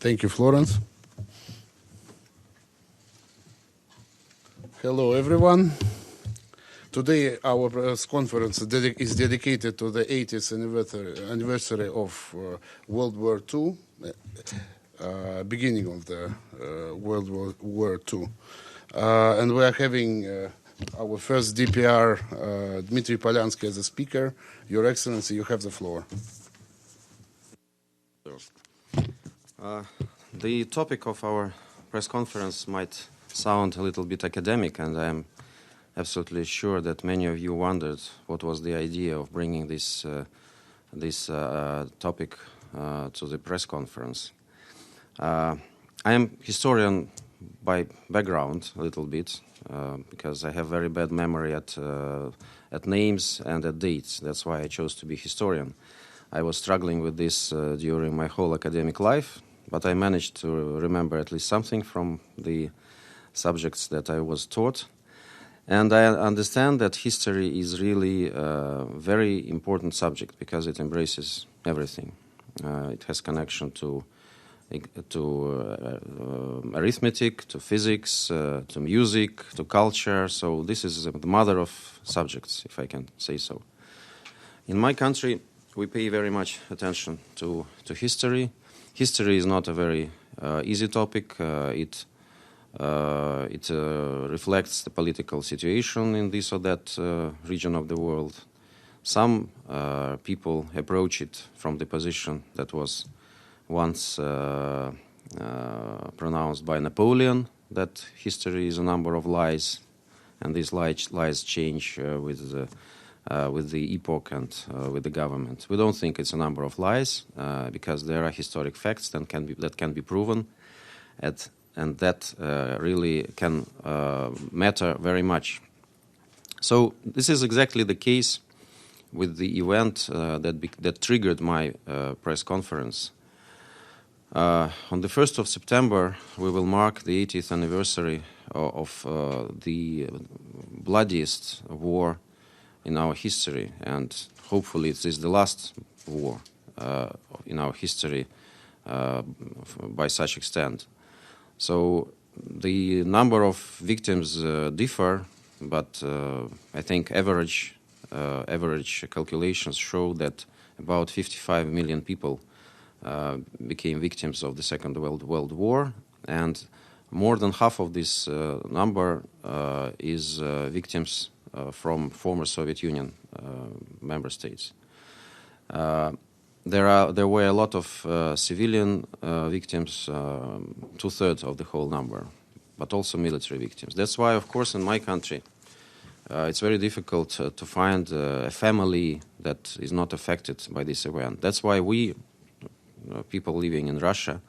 Thank you, Florence. Hello, everyone. Today, our press conference is dedicated to the 80th anniversary of World War II, beginning of the World War II. And we are having our first DPR, Dmitry Polyanskiy, as a speaker. Your Excellency, you have the floor. The topic of our press conference might sound a little bit academic, and I am absolutely sure that many of you wondered what was the idea of bringing this topic to the press conference. I am historian by background a little bit because I have very bad memory at names and at dates. That's why I chose to be historian. I was struggling with this during my whole academic life, but I managed to remember at least something from the subjects that I was taught. And I understand that history is really a very important subject because it embraces everything. It has connection to arithmetic, to physics, to music, to culture. So this is the mother of subjects, if I can say so. In my country, we pay very much attention to history. History is not a very easy topic. It reflects the political situation in this or that region of the world. Some people approach it from the position that was once pronounced by Napoleon, that history is a number of lies, and these lies change with the epoch and with the government. We don't think it's a number of lies because there are historic facts that can be proven, and that really can matter very much. So this is exactly the case with the event that triggered my press conference. On the 1st of September, we will mark the 80th anniversary of the bloodiest war in our history, and hopefully it is the last war in our history by such extent. So the number of victims differ, but I think average calculations show that about 55 million people became victims of the Second World War, and more than half of this number is victims from former Soviet Union member states. There were a lot of civilian victims, 2/3 of the whole number, but also military victims. That's why, of course, in my country, it's very difficult to find a family that is not affected by this event. That's why we, people living in Russia,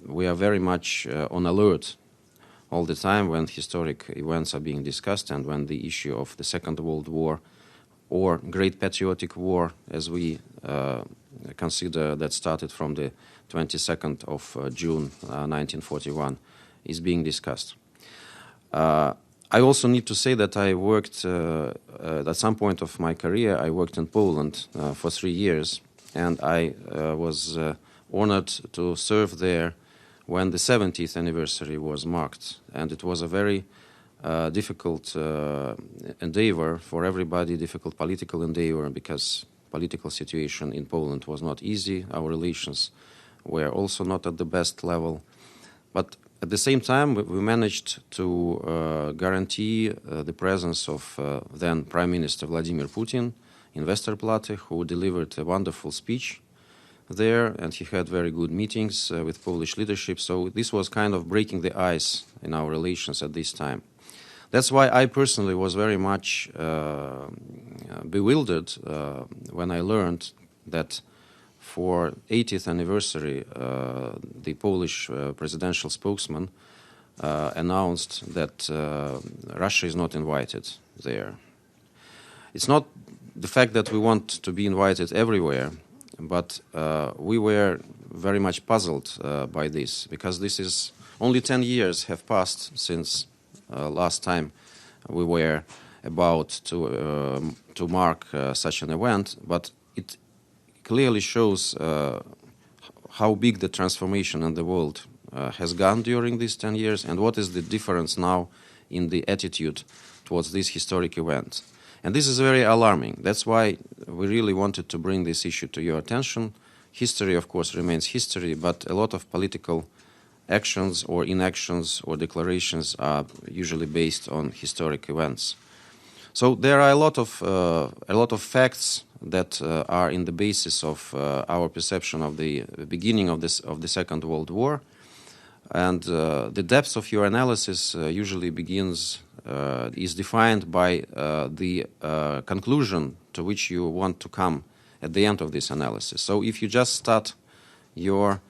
we are very much on alert all the time when historic events are being discussed and when the issue of the Second World War or Great Patriotic War, as we consider that started from the 22nd of June 1941, is being discussed. I also need to say that I worked, at some point of my career, I worked in Poland for 3 years, and I was honored to serve there when the 70th anniversary was marked. And it was a very difficult endeavor for everybody, difficult political endeavor, because political situation in Poland was not easy. Our relations were also not at the best level. But at the same time, we managed to guarantee the presence of then Prime Minister Vladimir Putin in Westerplatte, who delivered a wonderful speech there, and he had very good meetings with Polish leadership. So this was kind of breaking the ice in our relations at this time. That's why I personally was very much bewildered when I learned that for 80th anniversary, the Polish presidential spokesman announced that Russia is not invited there. It's not the fact that we want to be invited everywhere, but we were very much puzzled by this, because this is only 10 years have passed since last time we were about to mark such an event, but it clearly shows how big the transformation in the world has gone during these 10 years, and what is the difference now in the attitude towards this historic event. And this is very alarming. That's why we really wanted to bring this issue to your attention. History, of course, remains history, but a lot of political actions or inactions or declarations are usually based on historic events. So there are a lot of facts that are in the basis of our perception of the beginning of the Second World War, and the depth of your analysis usually is defined by the conclusion to which you want to come at the end of this analysis. So if you just start your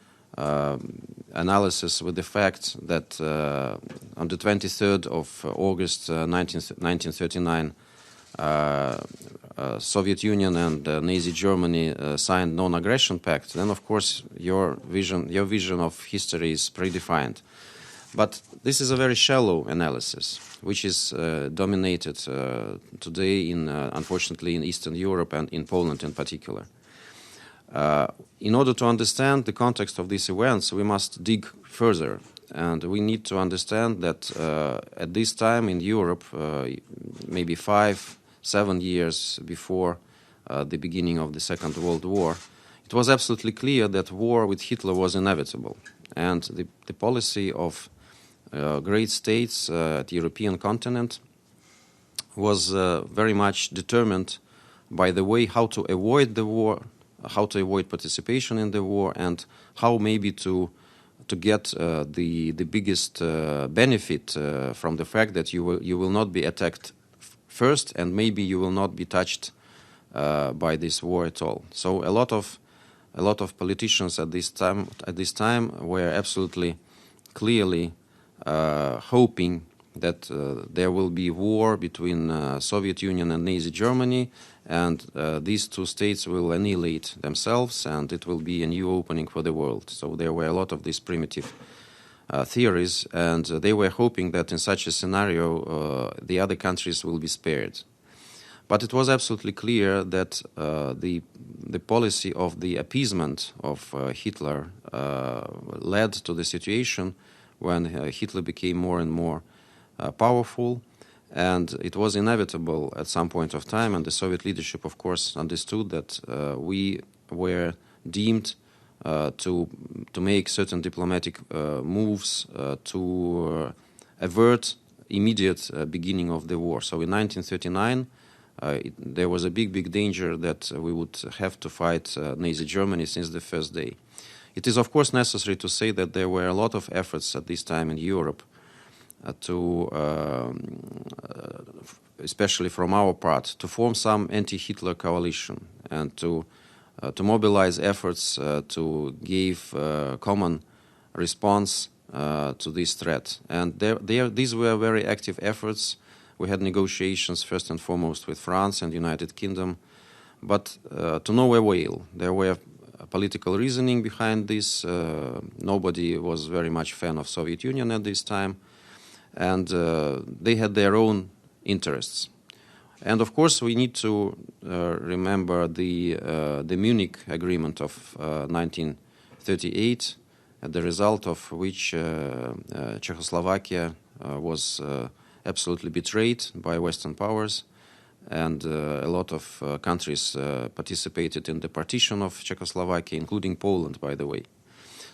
analysis with the fact that on the 23rd of August 1939, Soviet Union and Nazi Germany signed non-aggression pact, then of course your vision of history is predefined. But this is a very shallow analysis, which is dominated today, unfortunately, in Eastern Europe and in Poland in particular. In order to understand the context of these events, we must dig further, and we need to understand that at this time in Europe, maybe 5-7 years before the beginning of the Second World War, it was absolutely clear that war with Hitler was inevitable, and the policy of great states at the European continent was very much determined by the way how to avoid the war, how to avoid participation in the war, and how maybe to get the biggest benefit from the fact that you will not be attacked first, and maybe you will not be touched by this war at all. So a lot of politicians at this time were absolutely clearly hoping that there will be war between Soviet Union and Nazi Germany, and these two states will annihilate themselves, and it will be a new opening for the world. So there were a lot of these primitive theories, and they were hoping that in such a scenario the other countries will be spared. But it was absolutely clear that the policy of the appeasement of Hitler led to the situation when Hitler became more and more powerful, and it was inevitable at some point of time, and the Soviet leadership, of course, understood that we were deemed to make certain diplomatic moves to avert immediate beginning of the war. So in 1939, there was a big danger that we would have to fight Nazi Germany since the first day. It is, of course, necessary to say that there were a lot of efforts at this time in Europe especially from our part, to form some anti-Hitler coalition and to mobilize efforts to give common response to this threat. And these were very active efforts. We had negotiations first and foremost with France and United Kingdom, but to no avail. There were political reasoning behind this. Nobody was very much fan of Soviet Union at this time, and they had their own interests. And of course, we need to remember the Munich Agreement of 1938, the result of which Czechoslovakia was absolutely betrayed by Western powers, and a lot of countries participated in the partition of Czechoslovakia, including Poland, by the way.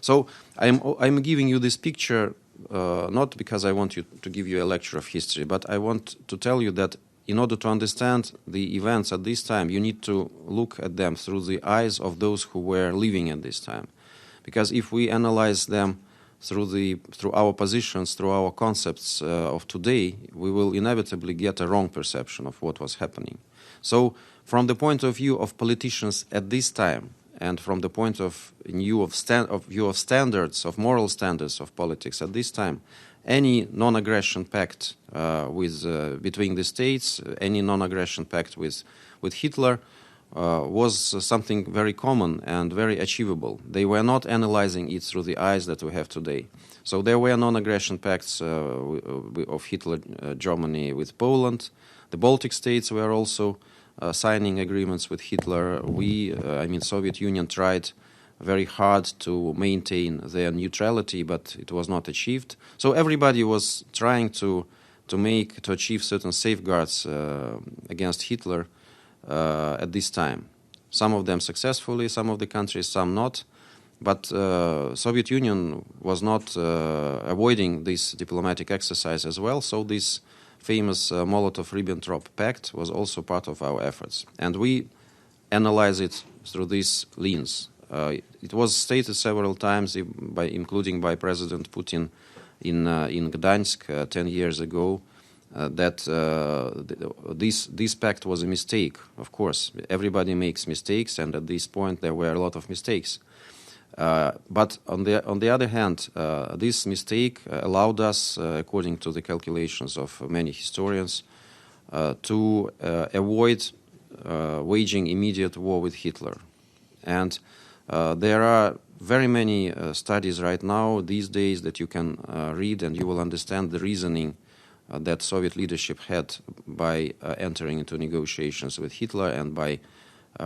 So I'm giving you this picture not because I want to give you a lecture of history, but I want to tell you that in order to understand the events at this time, you need to look at them through the eyes of those who were living at this time. Because if we analyze them through our positions, through our concepts of today, we will inevitably get a wrong perception of what was happening. So from the point of view of politicians at this time, and from the point of view of standards, of moral standards of politics at this time, any non-aggression pact between the states, any non-aggression pact with Hitler was something very common and very achievable. They were not analyzing it through the eyes that we have today. So there were non-aggression pacts of Hitler, Germany with Poland. The Baltic states were also signing agreements with Hitler. Soviet Union tried very hard to maintain their neutrality, but it was not achieved. So everybody was trying to achieve certain safeguards against Hitler at this time. Some of them successfully, some of the countries, some not. But Soviet Union was not avoiding this diplomatic exercise as well. So this famous Molotov-Ribbentrop Pact was also part of our efforts, and we analyze it through this lens. It was stated several times, including by President Putin in Gdansk 10 years ago, that this pact was a mistake. Of course, everybody makes mistakes, and at this point there were a lot of mistakes. But on the other hand, this mistake allowed us, according to the calculations of many historians, to avoid waging immediate war with Hitler. And there are very many studies right now, these days, that you can read, and you will understand the reasoning that Soviet leadership had by entering into negotiations with Hitler and by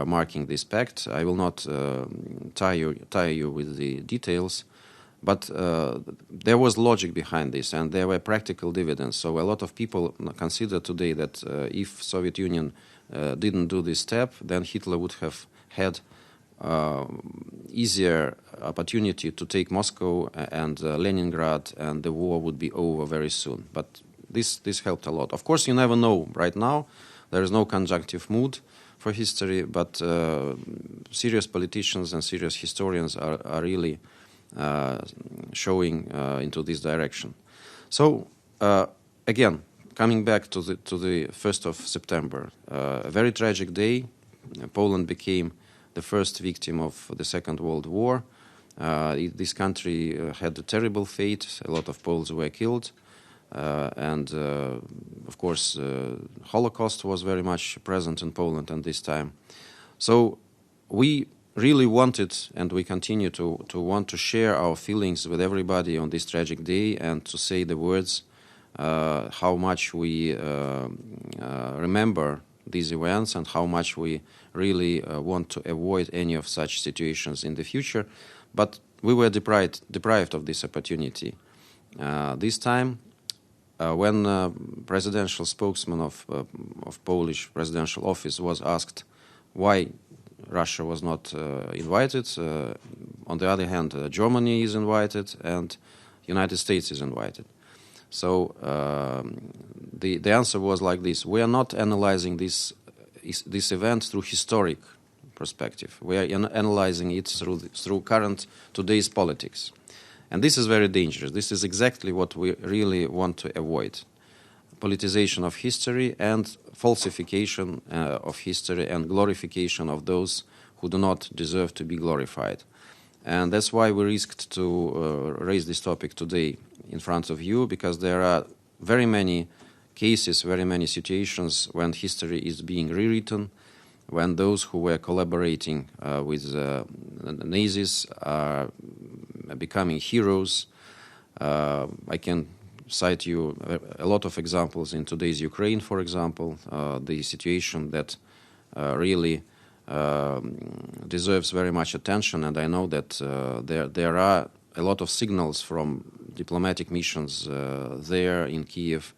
marking this pact. I will not tire you with the details, but there was logic behind this, and there were practical dividends. So a lot of people consider today that if Soviet Union didn't do this step, then Hitler would have had easier opportunity to take Moscow and Leningrad, and the war would be over very soon. But this helped a lot. Of course, you never know. Right now, there is no conjunctive mood for history, but serious politicians and serious historians are really showing into this direction. So again, coming back to the 1st of September, a very tragic day. Poland became the first victim of the Second World War. This country had a terrible fate. A lot of Poles were killed. And of course, Holocaust was very much present in Poland at this time. So we really wanted, and we continue to want to share our feelings with everybody on this tragic day, and to say the words how much we remember these events, and how much we really want to avoid any of such situations in the future. But we were deprived of this opportunity this time. When presidential spokesman of Polish presidential office was asked why Russia was not invited, on the other hand, Germany is invited and United States is invited. So the answer was like this: we are not analyzing this event through historic perspective. We are analyzing it through current today's politics. And this is very dangerous. This is exactly what we really want to avoid: politicization of history and falsification of history and glorification of those who do not deserve to be glorified. And that's why we risked to raise this topic today in front of you, because there are very many cases, very many situations when history is being rewritten, when those who were collaborating with the Nazis are becoming heroes. I can cite you a lot of examples in today's Ukraine, for example, the situation that really deserves very much attention. And I know that there are a lot of signals from diplomatic missions there in Kiev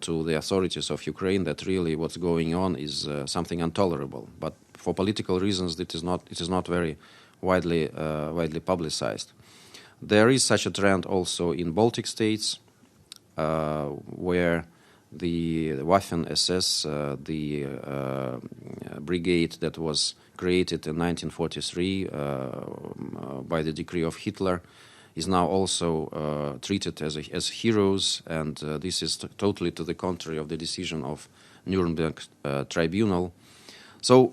to the authorities of Ukraine that really what's going on is something intolerable. But for political reasons, it is not very widely publicized. There is such a trend also in Baltic states, where the Waffen-SS, the brigade that was created in 1943 by the decree of Hitler, is now also treated as heroes, and this is totally to the contrary of the decision of Nuremberg Tribunal. So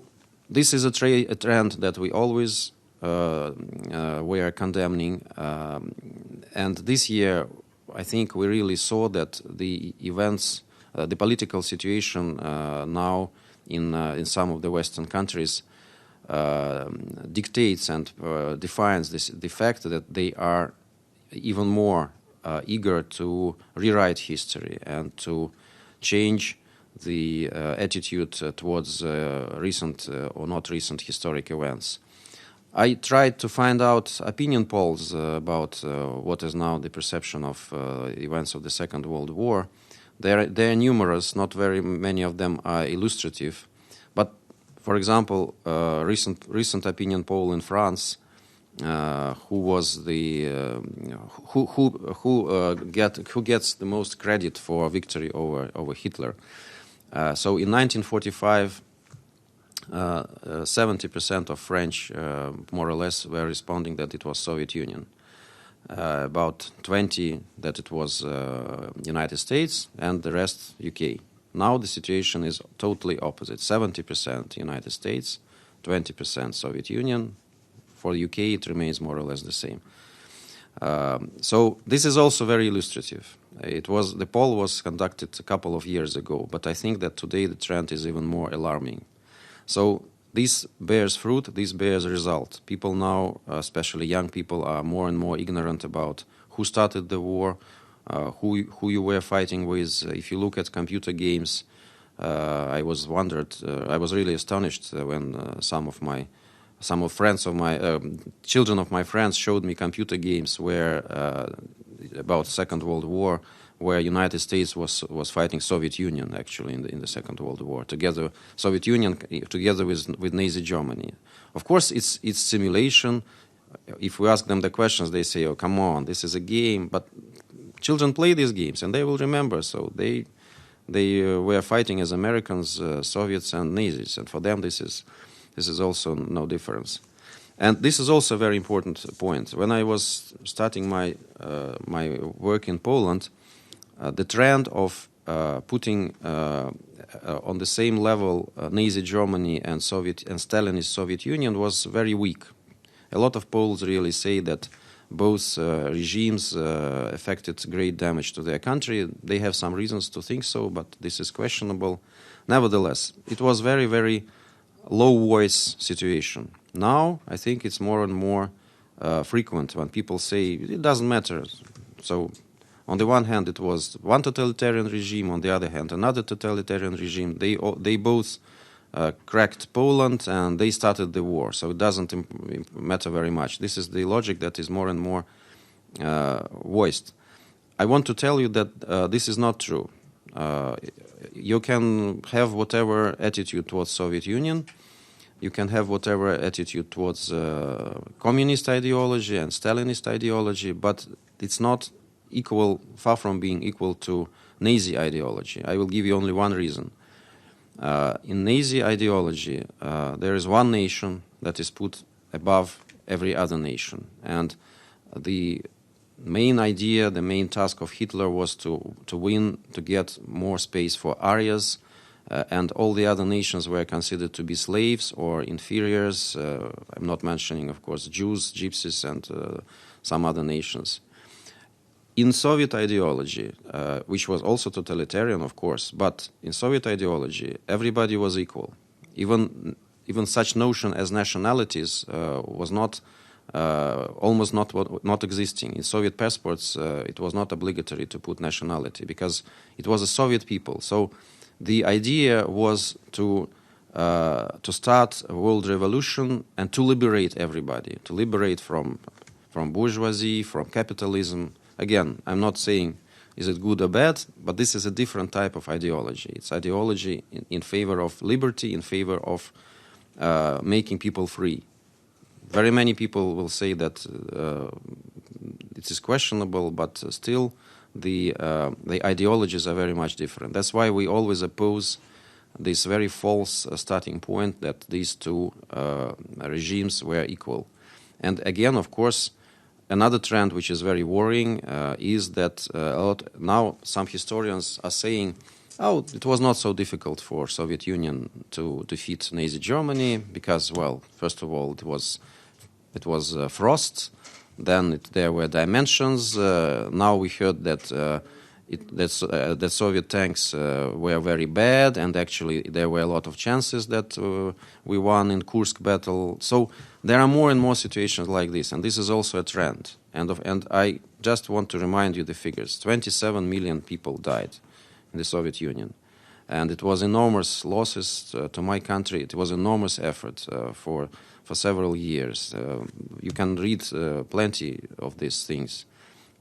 this is a trend that we always were condemning, and this year I think we really saw that the events, the political situation now in some of the Western countries dictates and defines the fact that they are even more eager to rewrite history and to change the attitude towards recent or not recent historic events. I tried to find out opinion polls about what is now the perception of events of the Second World War. They are numerous, not very many of them are illustrative. But, for example, recent opinion poll in France, who gets the most credit for victory over Hitler. So in 1945, 70% of French, more or less, were responding that it was Soviet Union. About 20 that it was United States, and the rest UK. Now the situation is totally opposite. 70% United States, 20% Soviet Union. For the UK, it remains more or less the same. So this is also very illustrative. The poll was conducted a couple of years ago, but I think that today the trend is even more alarming. So this bears fruit, this bears result. People now, especially young people, are more and more ignorant about who started the war, who you were fighting with. If you look at computer games, I was really astonished when some friends of my children of my friends showed me computer games where about Second World War, where United States was fighting Soviet Union actually in the Second World War together. Soviet Union together with Nazi Germany. Of course, it's simulation. If we ask them the questions, they say, "Oh, come on, this is a game." But children play these games and they will remember. So they were fighting as Americans, Soviets, and Nazis, and for them this is also no difference. And this is also a very important point. When I was starting my work in Poland, the trend of putting on the same level Nazi Germany and Stalinist Soviet Union was very weak. A lot of Poles really say that both regimes affected great damage to their country. They have some reasons to think so, but this is questionable. Nevertheless, it was very, very low voice situation. Now, I think it's more and more frequent when people say it doesn't matter. So, on the one hand, it was one totalitarian regime. On the other hand, another totalitarian regime. They both cracked Poland and they started the war. So it doesn't matter very much. This is the logic that is more and more voiced. I want to tell you that this is not true. You can have whatever attitude towards Soviet Union. You can have whatever attitude towards communist ideology and Stalinist ideology, but it's not far from being equal to Nazi ideology. I will give you only one reason. In Nazi ideology, there is one nation that is put above every other nation. And the main idea, the main task of Hitler was to win, to get more space for Aryas, and all the other nations were considered to be slaves or inferiors. I'm not mentioning, of course, Jews, Gypsies, and some other nations. In Soviet ideology, which was also totalitarian, of course, but in Soviet ideology, everybody was equal. Even such notion as nationalities was almost not existing. In Soviet passports, it was not obligatory to put nationality because it was a Soviet people. So the idea was to start a world revolution and to liberate everybody, to liberate from bourgeoisie, from capitalism. Again, I'm not saying is it good or bad, but this is a different type of ideology. It's ideology in favor of liberty, in favor of making people free. Very many people will say that it is questionable, but still the ideologies are very much different. That's why we always oppose this very false starting point that these two regimes were equal. And again, of course, another trend which is very worrying is that now some historians are saying, oh, it was not so difficult for Soviet Union to defeat Nazi Germany because, well, first of all, it was frost. Then there were dimensions. Now we heard that that Soviet tanks were very bad, and actually there were a lot of chances that we won in Kursk battle. So there are more and more situations like this, and this is also a trend. And I just want to remind you the figures. 27 million people died in the Soviet Union. And it was enormous losses to my country. It was enormous effort for for several years. You can read plenty of these things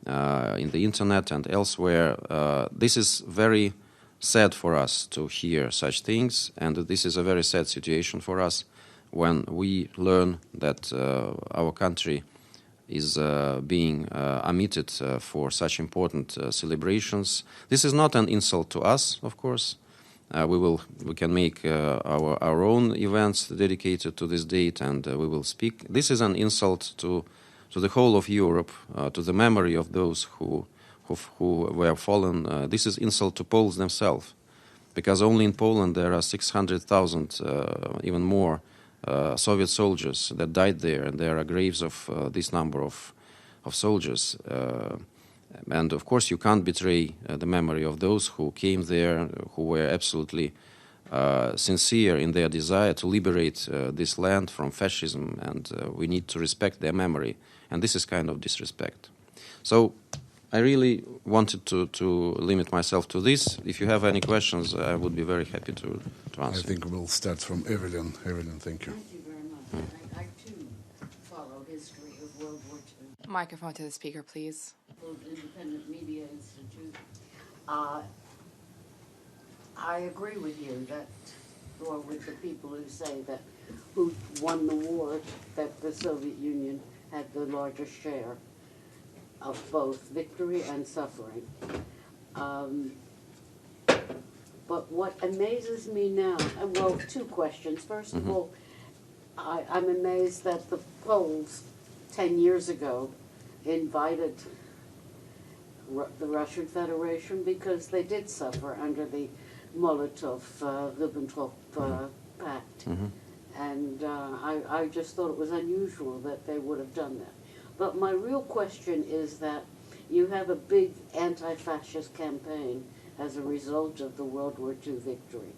in the internet and elsewhere. This is very sad for us to hear such things, and this is a very sad situation for us when we learn that our country is being omitted for such important celebrations. This is not an insult to us, of course. We can make our own events dedicated to this date, and we will speak. This is an insult to the whole of Europe, to the memory of those who were fallen. This is insult to Poles themselves, because only in Poland there are 600,000, even more, Soviet soldiers that died there, and there are graves of this number of soldiers. And of course, you can't betray the memory of those who came there, who were absolutely sincere in their desire to liberate this land from fascism, and we need to respect their memory. And this is kind of disrespect. So I really wanted to limit myself to this. If you have any questions, I would be very happy to answer. I think we'll start from Evelyn. Evelyn, thank you. Thank you very much. I too follow history of World War II. Microphone to the speaker, please. Independent Media Institute. I agree with you that, or with the people who say that who won the war, that the Soviet Union had the largest share of both victory and suffering. But what amazes me now, well, two questions. First of all, I'm amazed that the Poles 10 years ago invited the Russian Federation because they did suffer under the Molotov-Ribbentrop Pact. And I just thought it was unusual that they would have done that. But my real question is that you have a big anti-fascist campaign as a result of the World War II victory.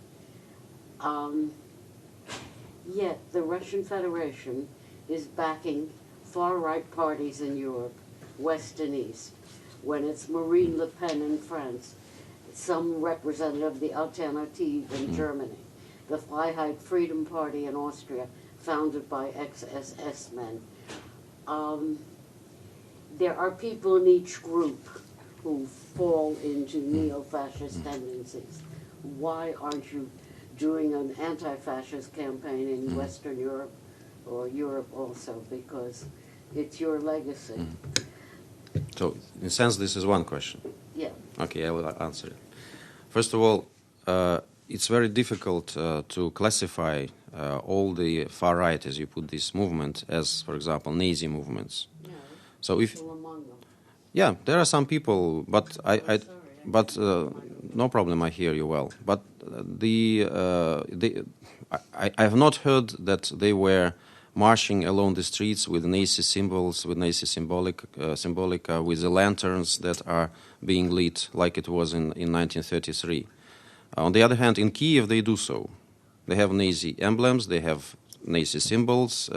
Yet the Russian Federation is backing far-right parties in Europe, West and East. When it's Marine Le Pen in France, some representative of the Alternative in Germany, the Freiheit Freedom Party in Austria, founded by ex-SS men. There are people in each group who fall into neo-fascist tendencies. Why aren't you doing an anti-fascist campaign in Western Europe or Europe also? Because it's your legacy. So, in a sense, this is one question. Yeah. Okay, I will answer it. First of all, it's very difficult to classify all the far right, as you put this movement, as, for example, Nazi movements. No. So if People among them. yeah, there are some people, but no problem. I hear you well. But I have not heard that they were marching along the streets with Nazi symbols, with Nazi symbolica, with the lanterns that are being lit like it was in 1933. On the other hand, in Kiev they do so. They have Nazi emblems, they have Nazi symbols.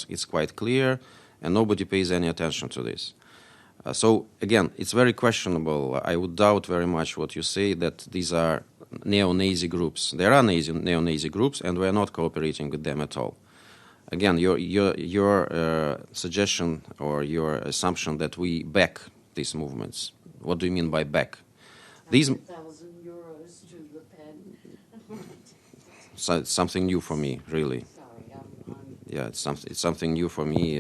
It's quite clear, and nobody pays any attention to this. So again, it's very questionable. I would doubt very much what you say that these are neo-Nazi groups. There are neo-Nazi groups, and we are not cooperating with them at all. Again, your suggestion or your assumption that we back these movements. What do you mean by back? These €1,000 to the pen. So it's something new for me, really. Sorry, Yeah, it's something new for me.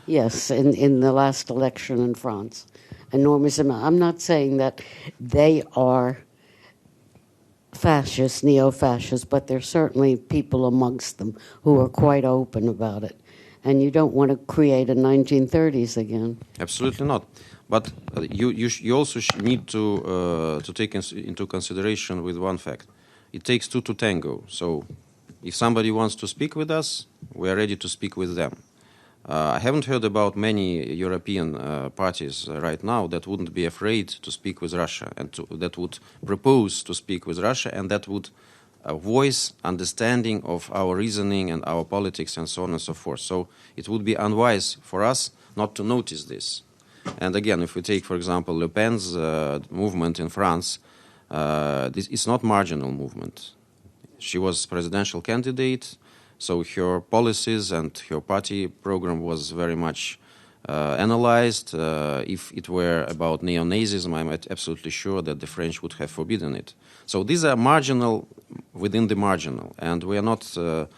Yes, in the last election in France, enormous amount. I'm not saying that they are fascists, neo-fascists, but there's certainly people amongst them who are quite open about it. And you don't want to create a 1930s again. Absolutely not. But you also need to take into consideration with one fact. It takes two to tango. So if somebody wants to speak with us, we are ready to speak with them. I haven't heard about many European parties right now that wouldn't be afraid to speak with Russia and that would propose to speak with Russia and that would voice understanding of our reasoning and our politics and so on and so forth. So it would be unwise for us not to notice this. And again, if we take, for example, Le Pen's movement in France, this is not marginal movement. She was presidential candidate. So her policies and her party program was very much analyzed. If it were about neo-Nazism, I'm absolutely sure that the French would have forbidden it. So these are marginal within the marginal, and we are not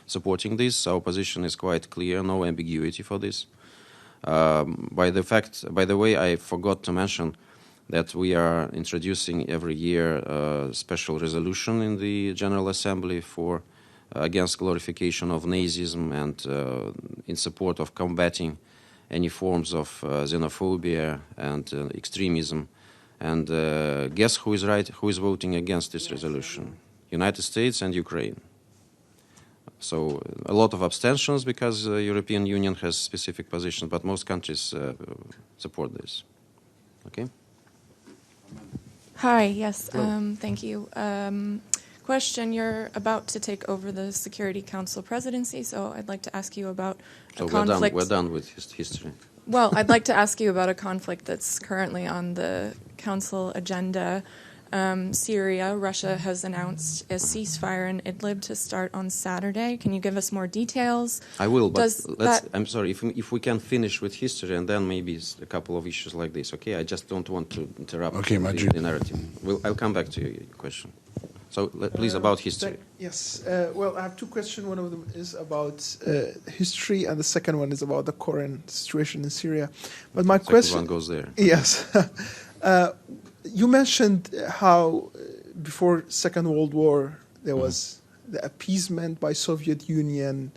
supporting this. Our position is quite clear, no ambiguity for this. By the way, I forgot to mention that we are introducing every year a special resolution in the General Assembly for against glorification of Nazism and in support of combating any forms of xenophobia and extremism. And guess who is voting against this resolution? United States and Ukraine. So a lot of abstentions because the European Union has specific positions, but most countries support this. Okay? Hi, yes, thank you. Question, you're about to take over the Security Council presidency, so I'd like to ask you about a conflict. We're done with history. Well, I'd like to ask you about a conflict that's currently on the Council agenda. Syria, Russia has announced a ceasefire in Idlib to start on Saturday. Can you give us more details? I will, but I'm sorry, if we can finish with history and then maybe a couple of issues like this, okay? I just don't want to interrupt the narrative. I'll come back to your question. So please, about history. Yes. Well, I have two questions. One of them is about history, and the second one is about the current situation in Syria. But my question... one goes there. Yes. You mentioned how before Second World War there was the appeasement by Soviet Union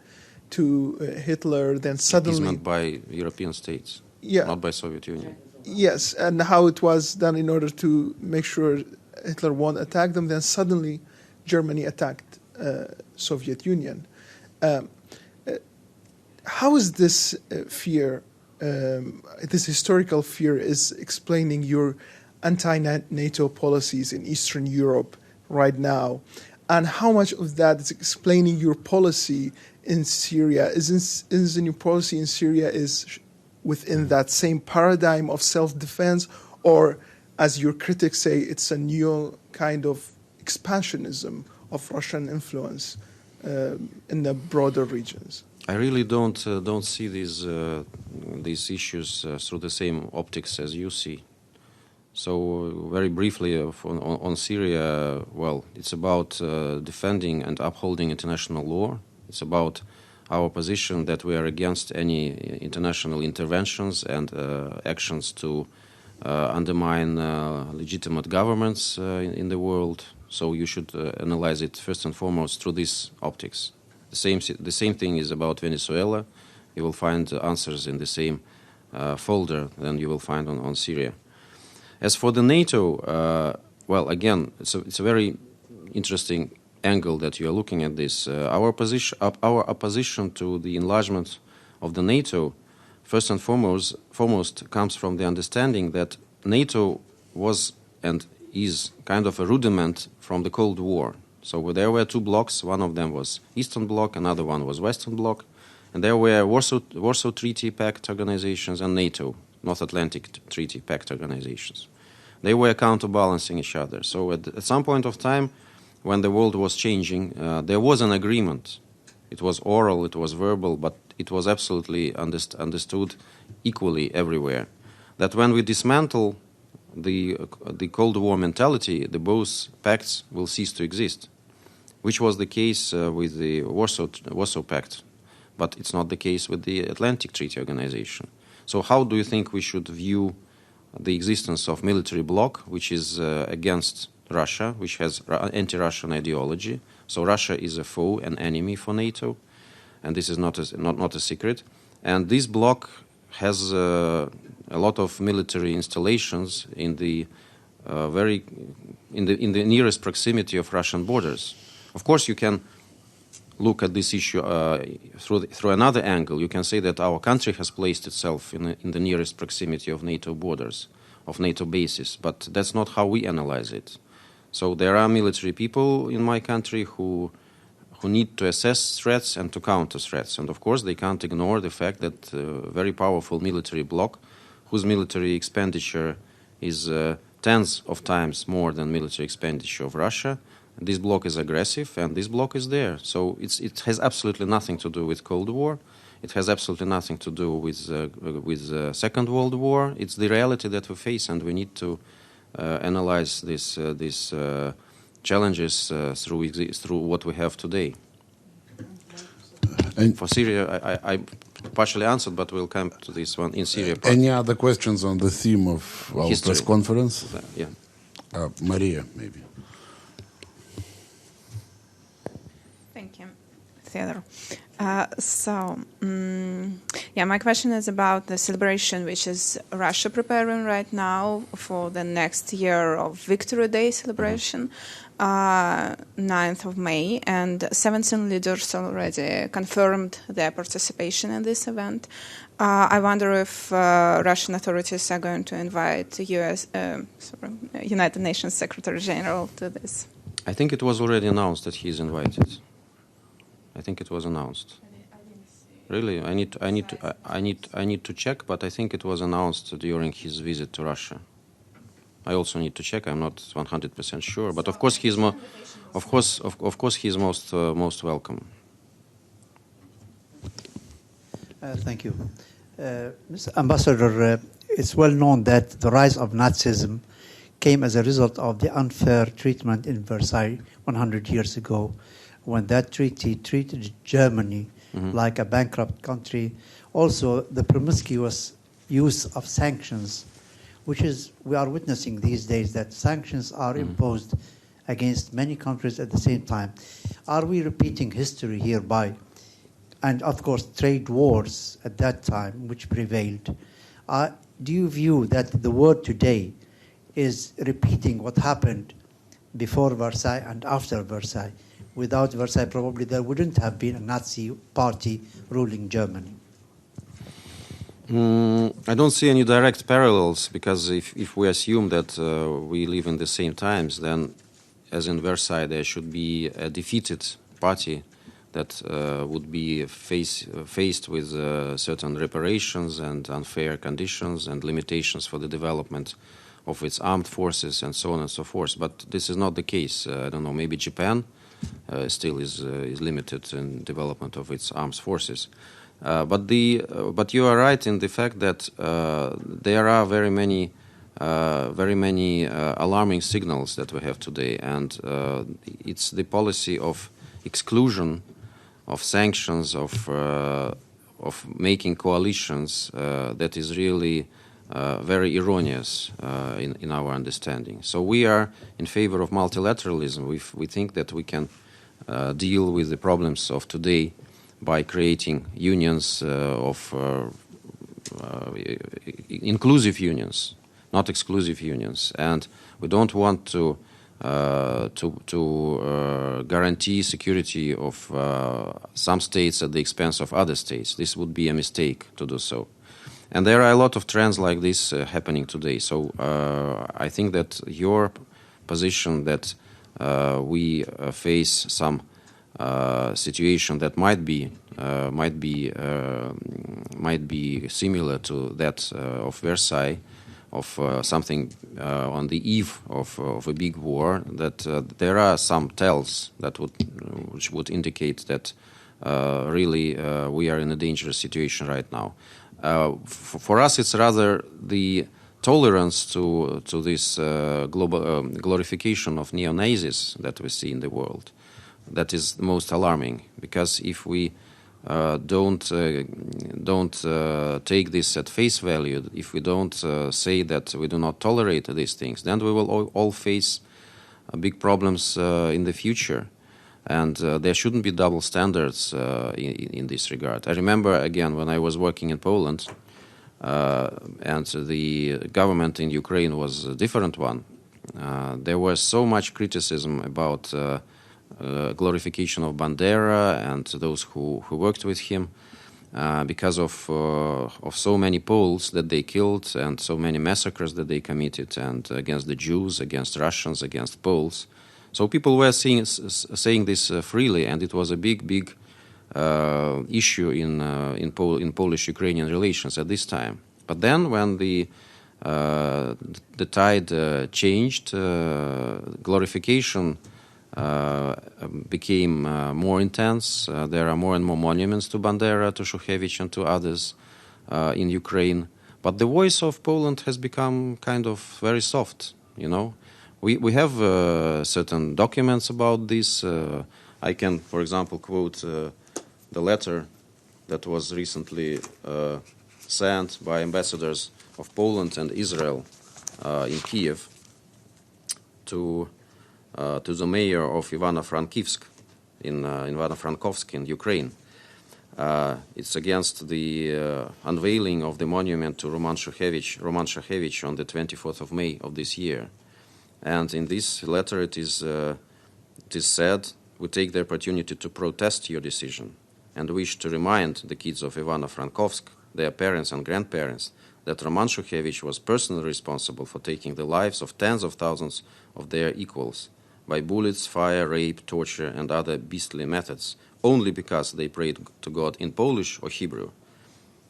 to Hitler, then suddenly... Appeasement by European states, not by Soviet Union. Yes, and how it was done in order to make sure Hitler won't attack them, then suddenly Germany attacked Soviet Union. How is this fear, this historical fear, is explaining your anti-NATO policies in Eastern Europe right now? And how much of that is explaining your policy in Syria? Is your policy in Syria is within that same paradigm of self-defense, or, as your critics say, it's a new kind of expansionism of Russian influence in the broader regions? I really don't see these issues through the same optics as you see. So very briefly on Syria, well, it's about defending and upholding international law. It's about our position that we are against any international interventions and actions to undermine legitimate governments in the world. So you should analyze it first and foremost through these optics. The same thing is about Venezuela. You will find answers in the same folder than you will find on Syria. As for the NATO, well, again, it's a very interesting angle that you are looking at this. Our opposition to the enlargement of the NATO, first and foremost, comes from the understanding that NATO was and is kind of a rudiment from the Cold War. So there were two blocks. One of them was Eastern Bloc, another one was Western Bloc, and there were Warsaw Treaty Pact organizations and NATO, North Atlantic Treaty Pact organizations. They were counterbalancing each other. So at some point of time, when the world was changing, there was an agreement. It was oral, it was verbal, but it was absolutely understood equally everywhere. That when we dismantle the Cold War mentality, the both pacts will cease to exist, which was the case with the Warsaw Pact, but it's not the case with the Atlantic Treaty Organization. So how do you think we should view the existence of military bloc, which is against Russia, which has anti-Russian ideology? So Russia is a foe, an enemy for NATO, and this is not a secret. And this bloc has a lot of military installations in the nearest proximity of Russian borders. Of course, you can look at this issue through another angle. You can say that our country has placed itself in the nearest proximity of NATO borders, of NATO bases, but that's not how we analyze it. So there are military people in my country who need to assess threats and to counter threats. And of course, they can't ignore the fact that a very powerful military bloc, whose military expenditure is tens of times more than military expenditure of Russia, This bloc is aggressive, and this bloc is there. So it has absolutely nothing to do with Cold War. It has absolutely nothing to do with Second World War. It's the reality that we face, and we need to analyze these challenges through what we have today. And for Syria, I partially answered, but we'll come to this one in Syria. Any other questions on the theme of our History. press conference? Yeah. Maria, maybe. Thank you, Theodore. My question is about the celebration which is Russia preparing right now for the next year of Victory Day celebration, 9th of May, and 17 leaders already confirmed their participation in this event. I wonder if Russian authorities are going to invite the United Nations Secretary General to this. I think it was already announced that he is invited. I think it was announced. Really, I need to check, but I think it was announced during his visit to Russia. I also need to check. I'm not 100% sure, but of course he's most welcome. Thank you, Mr. Ambassador. It's well known that the rise of Nazism came as a result of the unfair treatment in Versailles 100 years ago, when that treaty treated Germany like a bankrupt country. Also, the promiscuous use of sanctions, which is we are witnessing these days, that sanctions are imposed against many countries at the same time. Are we repeating history hereby? And of course, trade wars at that time, which prevailed. Do you view that the world today is repeating what happened before Versailles and after Versailles? Without Versailles, probably there wouldn't have been a Nazi party ruling Germany. I don't see any direct parallels, because if we assume that we live in the same times, then, as in Versailles, there should be a defeated party that would be faced with certain reparations and unfair conditions and limitations for the development of its armed forces and so on and so forth. But this is not the case. I don't know, maybe Japan still is limited in development of its armed forces. But you are right in the fact that there are very many alarming signals that we have today, and it's the policy of exclusion, of sanctions, of making coalitions that is really very erroneous in our understanding. So we are in favor of multilateralism. We think that we can deal with the problems of today by creating unions of inclusive unions, not exclusive unions. And we don't want to guarantee security of some states at the expense of other states. This would be a mistake to do so. And there are a lot of trends like this happening today. So I think that your position that we face some situation that might be similar to that of Versailles, of something on the eve of a big war, that there are some tells that which would indicate that really we are in a dangerous situation right now. For us, it's rather the tolerance to this global glorification of neo-Nazis that we see in the world that is the most alarming. Because if we don't take this at face value, if we don't say that we do not tolerate these things, then we will all face big problems in the future. And there shouldn't be double standards in this regard. I remember, again, when I was working in Poland, and the government in Ukraine was a different one. There was so much criticism about glorification of Bandera and those who worked with him because of so many Poles that they killed and so many massacres that they committed, and against the Jews, against Russians, against Poles. So people were saying this freely, and it was a big issue in Polish-Ukrainian relations at this time. But then, when the tide changed, glorification became more intense. There are more and more monuments to Bandera, to Shukhevich, and to others in Ukraine. But the voice of Poland has become kind of very soft, you know. We have certain documents about this. I can, for example, quote the letter that was recently sent by ambassadors of Poland and Israel in Kiev to the mayor of Ivano-Frankivsk in Ivano-Frankovsk in Ukraine. It's against the unveiling of the monument to Roman Shukhevich on the 24th of May of this year. And in this letter it is said, we take the opportunity to protest your decision and wish to remind the kids of Ivano-Frankovsk, their parents and grandparents, that Roman Shukhevich was personally responsible for taking the lives of tens of thousands of their equals by bullets, fire, rape, torture, and other beastly methods, only because they prayed to God in Polish or Hebrew.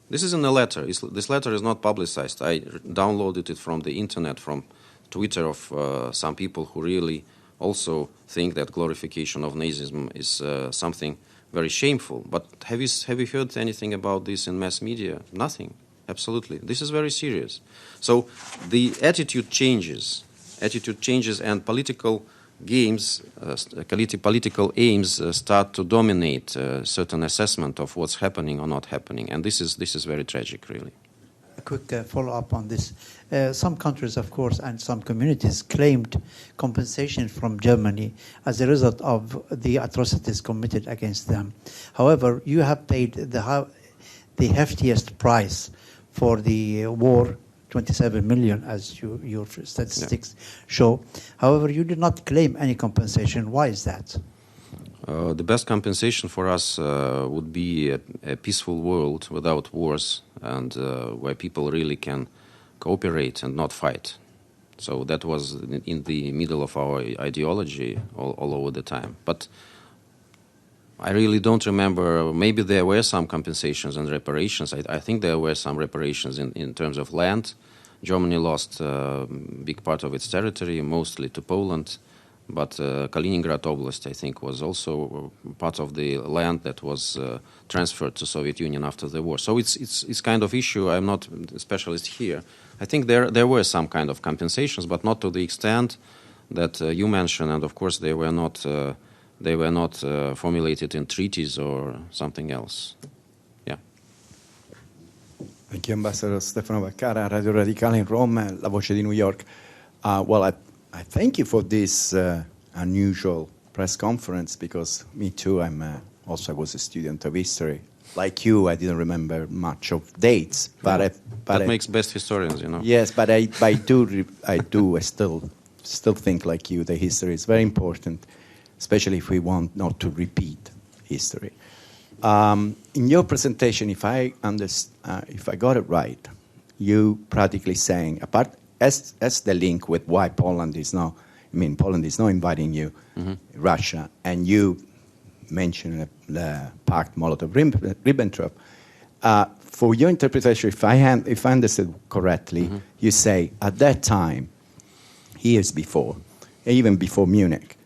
This is in a letter. This letter is not publicized. I downloaded it from the internet, from Twitter of some people who really also think that glorification of Nazism is something very shameful. But have you heard anything about this in mass media? Nothing. Absolutely. This is very serious. So the attitude changes, and political games, political aims start to dominate certain assessment of what's happening or not happening, and this is very tragic, really. A quick follow-up on this. Some countries, of course, and some communities claimed compensation from Germany as a result of the atrocities committed against them. However, you have paid the heftiest price for the war, 27 million, as your statistics show. However, you did not claim any compensation. Why is that? The best compensation for us would be a peaceful world without wars, and where people really can cooperate and not fight. So that was in the middle of our ideology all over the time. But I really don't remember. Maybe there were some compensations and reparations. I think there were some reparations in terms of land. Germany lost a big part of its territory, mostly to Poland. But Kaliningrad Oblast, I think, was also part of the land that was transferred to Soviet Union after the war. So it's kind of issue. I'm not a specialist here. I think there were some kind of compensations, but not to the extent that you mentioned. And of course, they were not formulated in treaties or something else. Yeah. Thank you, Ambassador Stefano Baccara, Radio Radicale in Rome, La Voce di New York. I thank you for this unusual press conference, because me too, I was a student of history. Like you, I didn't remember much of dates, but that makes best historians, you know. Yes, but I still think like you, the history is very important, especially if we want not to repeat history. In your presentation, if I got it right, you practically saying, apart as the link with why Poland is now inviting you, Russia, and you mentioned the Pact Molotov-Ribbentrop. For your interpretation, if I understood correctly, you say at that time, years before, even before Munich,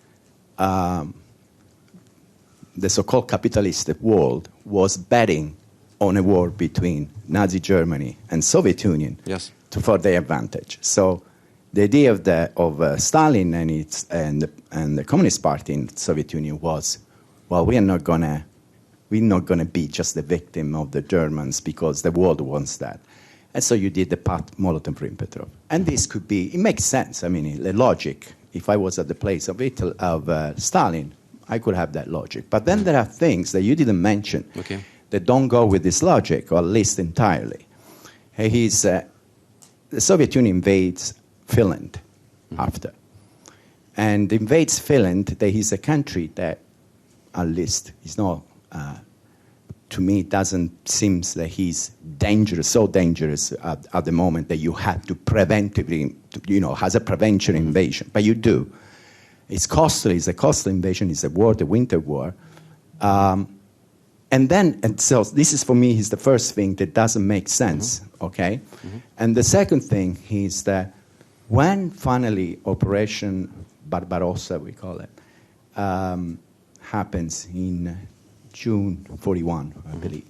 the so-called capitalist world was betting on a war between Nazi Germany and Soviet Union. Yes. For their advantage. So the idea of Stalin and the Communist Party in the Soviet Union was, well, we're not gonna be just the victim of the Germans because the world wants that. And so you did the Pact Molotov-Ribbentrop. And this could be, it makes sense. I mean, the logic, if I was at the place of Stalin, I could have that logic. But then there are things that you didn't mention that don't go with this logic, or at least entirely. The Soviet Union invades Finland after. And invades Finland. There is a country that, at least, is not, to me, it doesn't seem that he's dangerous, so dangerous at the moment that you have to preventively, has a prevention invasion. But you do. It's costly. It's a costly invasion. It's a war, the Winter War. And so this is, for me, is the first thing that doesn't make sense, okay? And the second thing is that when finally Operation Barbarossa, we call it, happens in June 41, I believe.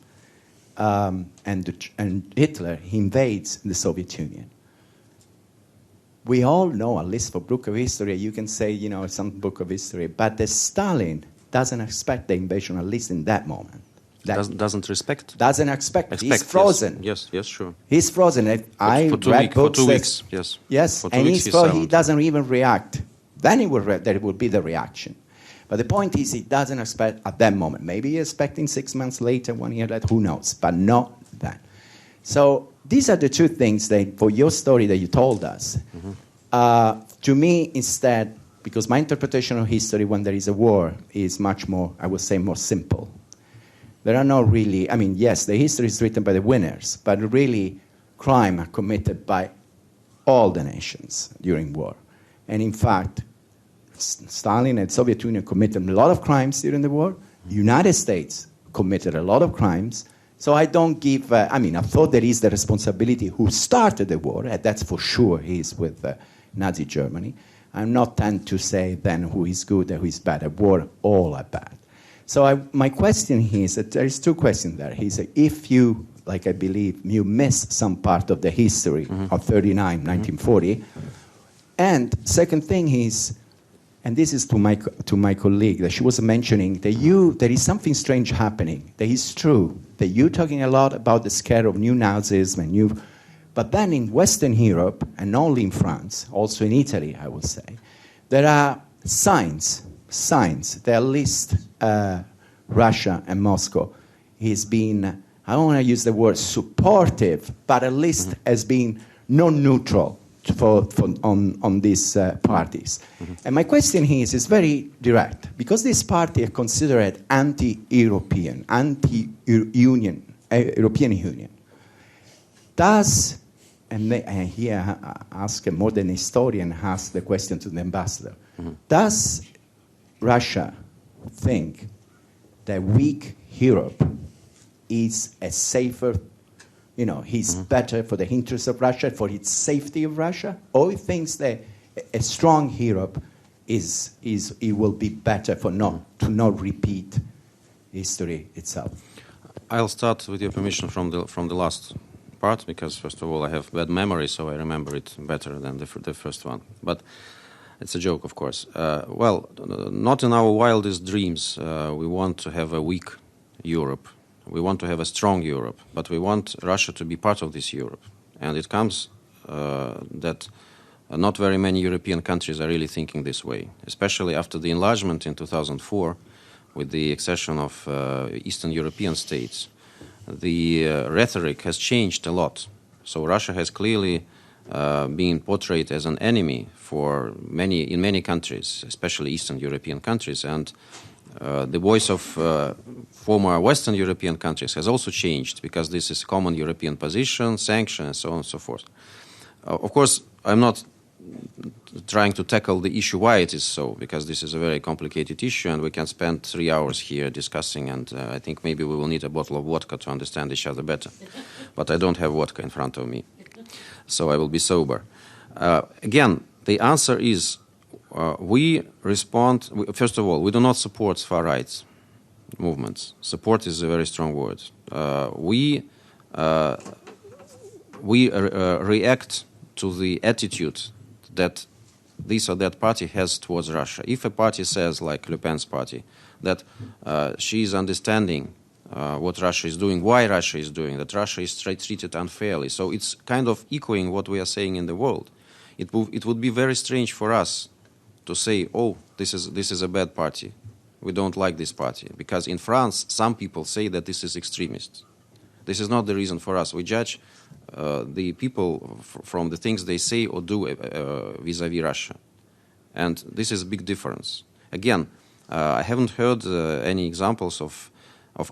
And Hitler invades the Soviet Union. We all know, at least for book of history, you can say, you know, some book of history, but the Stalin doesn't expect the invasion, at least in that moment. Doesn't respect? Doesn't expect. He's frozen. Yes, sure. He's frozen. I read books. For 2 weeks, yes. Yes, for 2 and weeks he doesn't even react. Then there would be the reaction. But the point is, he doesn't expect at that moment. Maybe he's expecting 6 months later, 1 year later, who knows? But not that. So these are the two things that, for your story that you told us, to me, instead, because my interpretation of history when there is a war is much more, I would say, more simple. There are no really, I mean, yes, the history is written by the winners, but really crime are committed by all the nations during war. And in fact, Stalin and the Soviet Union committed a lot of crimes during the war. United States committed a lot of crimes. So I don't give, I thought there is the responsibility who started the war, and that's for sure is with Nazi Germany. I'm not tend to say then who is good and who is bad. At war, all are bad. So my question here is that there is two questions there. He said, if you, like I believe, you miss some part of the history of 39, 1940, and second thing is, and this is to my colleague, that she was mentioning that there is something strange happening. That is true, that you're talking a lot about the scare of new Nazism and but then in Western Europe, and only in France, also in Italy, I would say, there are signs that at least Russia and Moscow has been, I don't want to use the word supportive, but at least has been non-neutral on these parties. And my question here is very direct, because this party are considered anti-European, anti-European Union. Does, and here I ask a modern historian, ask the question to the ambassador, does Russia think that weak Europe is a safer, is better for the interests of Russia, for its safety of Russia, or he thinks that a strong Europe it will be better to not repeat history itself? I'll start with your permission from the last part, because first of all I have bad memory, so I remember it better than the first one. But it's a joke, of course. Well, not in our wildest dreams. We want to have a weak Europe. We want to have a strong Europe, but we want Russia to be part of this Europe. And it comes that not very many European countries are really thinking this way, especially after the enlargement in 2004 with the accession of Eastern European states. The rhetoric has changed a lot. So Russia has clearly being portrayed as an enemy in many countries, especially Eastern European countries, and the voice of former Western European countries has also changed, because this is a common European position, sanctions, and so on and so forth. Of course, I'm not trying to tackle the issue why it is so, because this is a very complicated issue, and we can spend 3 hours here discussing, and I think maybe we will need a bottle of vodka to understand each other better. But I don't have vodka in front of me, so I will be sober. Again, the answer is we respond. First of all, we do not support far-right movements. Support is a very strong word. We react to the attitude that this or that party has towards Russia. If a party says, like Le Pen's party, that she is understanding what Russia is doing, why Russia is doing, that Russia is treated unfairly, so it's kind of echoing what we are saying in the world. It would be very strange for us to say, oh, this is a bad party. We don't like this party. Because in France, some people say that this is extremist. This is not the reason for us. We judge the people from the things they say or do vis-à-vis Russia. And this is a big difference. Again, I haven't heard any examples of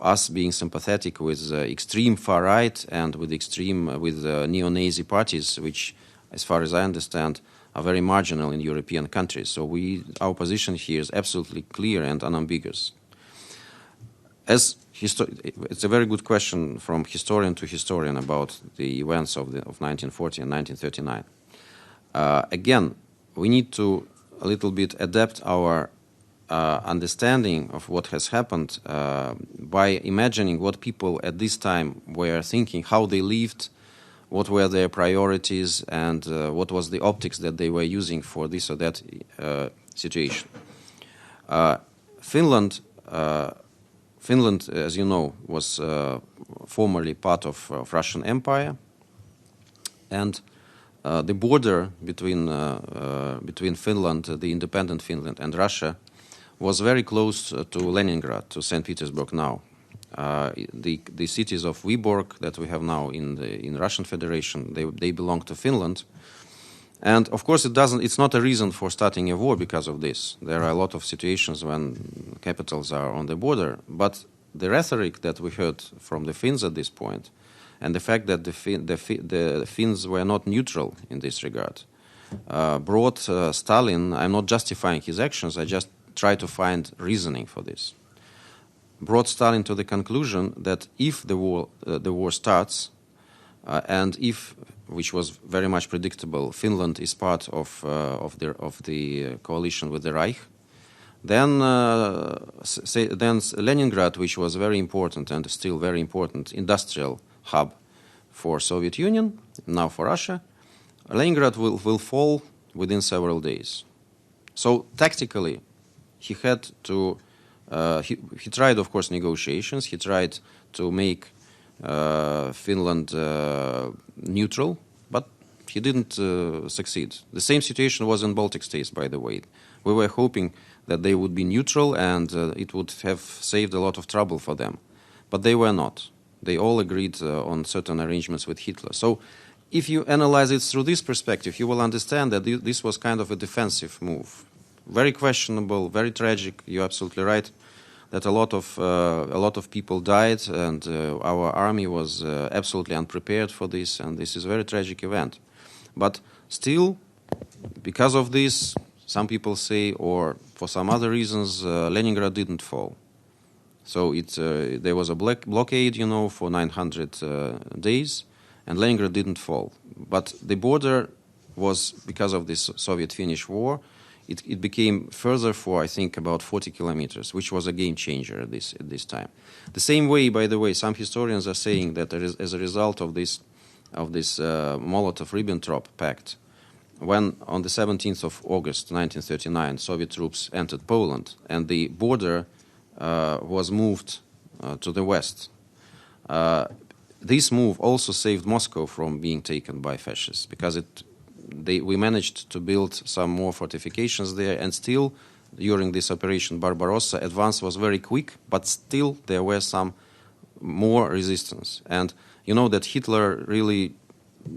us being sympathetic with extreme far-right and with neo-Nazi parties, which, as far as I understand, are very marginal in European countries. So our position here is absolutely clear and unambiguous. It's a very good question from historian to historian about the events of 1940 and 1939. Again, we need to a little bit adapt our understanding of what has happened by imagining what people at this time were thinking, how they lived, what were their priorities, and what was the optics that they were using for this or that situation. Finland, as you know, was formerly part of Russian Empire, and the border between Finland, the independent Finland, and Russia was very close to Leningrad, to St. Petersburg now. The cities of Vyborg that we have now in Russian Federation, they belong to Finland. And of course it's not a reason for starting a war because of this. There are a lot of situations when capitals are on the border, but the rhetoric that we heard from the Finns at this point, and the fact that the Finns were not neutral in this regard, brought Stalin, I'm not justifying his actions, I just try to find reasoning for this, brought Stalin to the conclusion that if the war starts, and if, which was very much predictable, Finland is part of the coalition with the Reich, then Leningrad, which was very important and still very important industrial hub for Soviet Union, now for Russia, Leningrad will fall within several days. So tactically, he had to. He tried, of course, negotiations. He tried to make Finland neutral, but he didn't succeed. The same situation was in Baltic states, by the way. We were hoping that they would be neutral and it would have saved a lot of trouble for them. But they were not. They all agreed on certain arrangements with Hitler. So if you analyze it through this perspective, you will understand that this was kind of a defensive move. Very questionable, very tragic. You're absolutely right that a lot of people died, and our army was absolutely unprepared for this, and this is a very tragic event. But still, because of this, some people say, or for some other reasons, Leningrad didn't fall. So there was a blockade, for 900 days, and Leningrad didn't fall. But the border was, because of this Soviet-Finnish war, it became further for, I think, about 40 kilometers, which was a game changer at this time. The same way, by the way, some historians are saying that as a result of this Molotov-Ribbentrop Pact, when on the 17th of August 1939 Soviet troops entered Poland and the border was moved to the west, this move also saved Moscow from being taken by fascists, because we managed to build some more fortifications there, and still during this Operation Barbarossa, advance was very quick, but still there were some more resistance. And you know that Hitler really,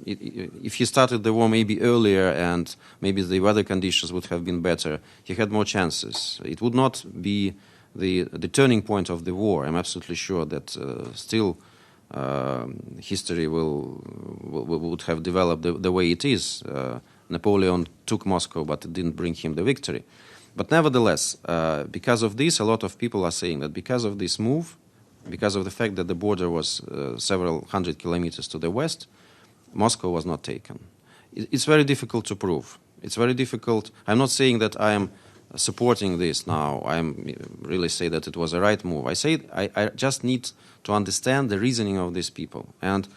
if he started the war maybe earlier and maybe the weather conditions would have been better, he had more chances. It would not be the turning point of the war. I'm absolutely sure that still history would have developed the way it is. Napoleon took Moscow, but it didn't bring him the victory. But nevertheless, because of this, a lot of people are saying that because of this move, because of the fact that the border was several hundred kilometers to the west, Moscow was not taken. It's very difficult to prove. It's very difficult. I'm not saying that I am supporting this now. I really say that it was a right move. I say I just need to understand the reasoning of these people. And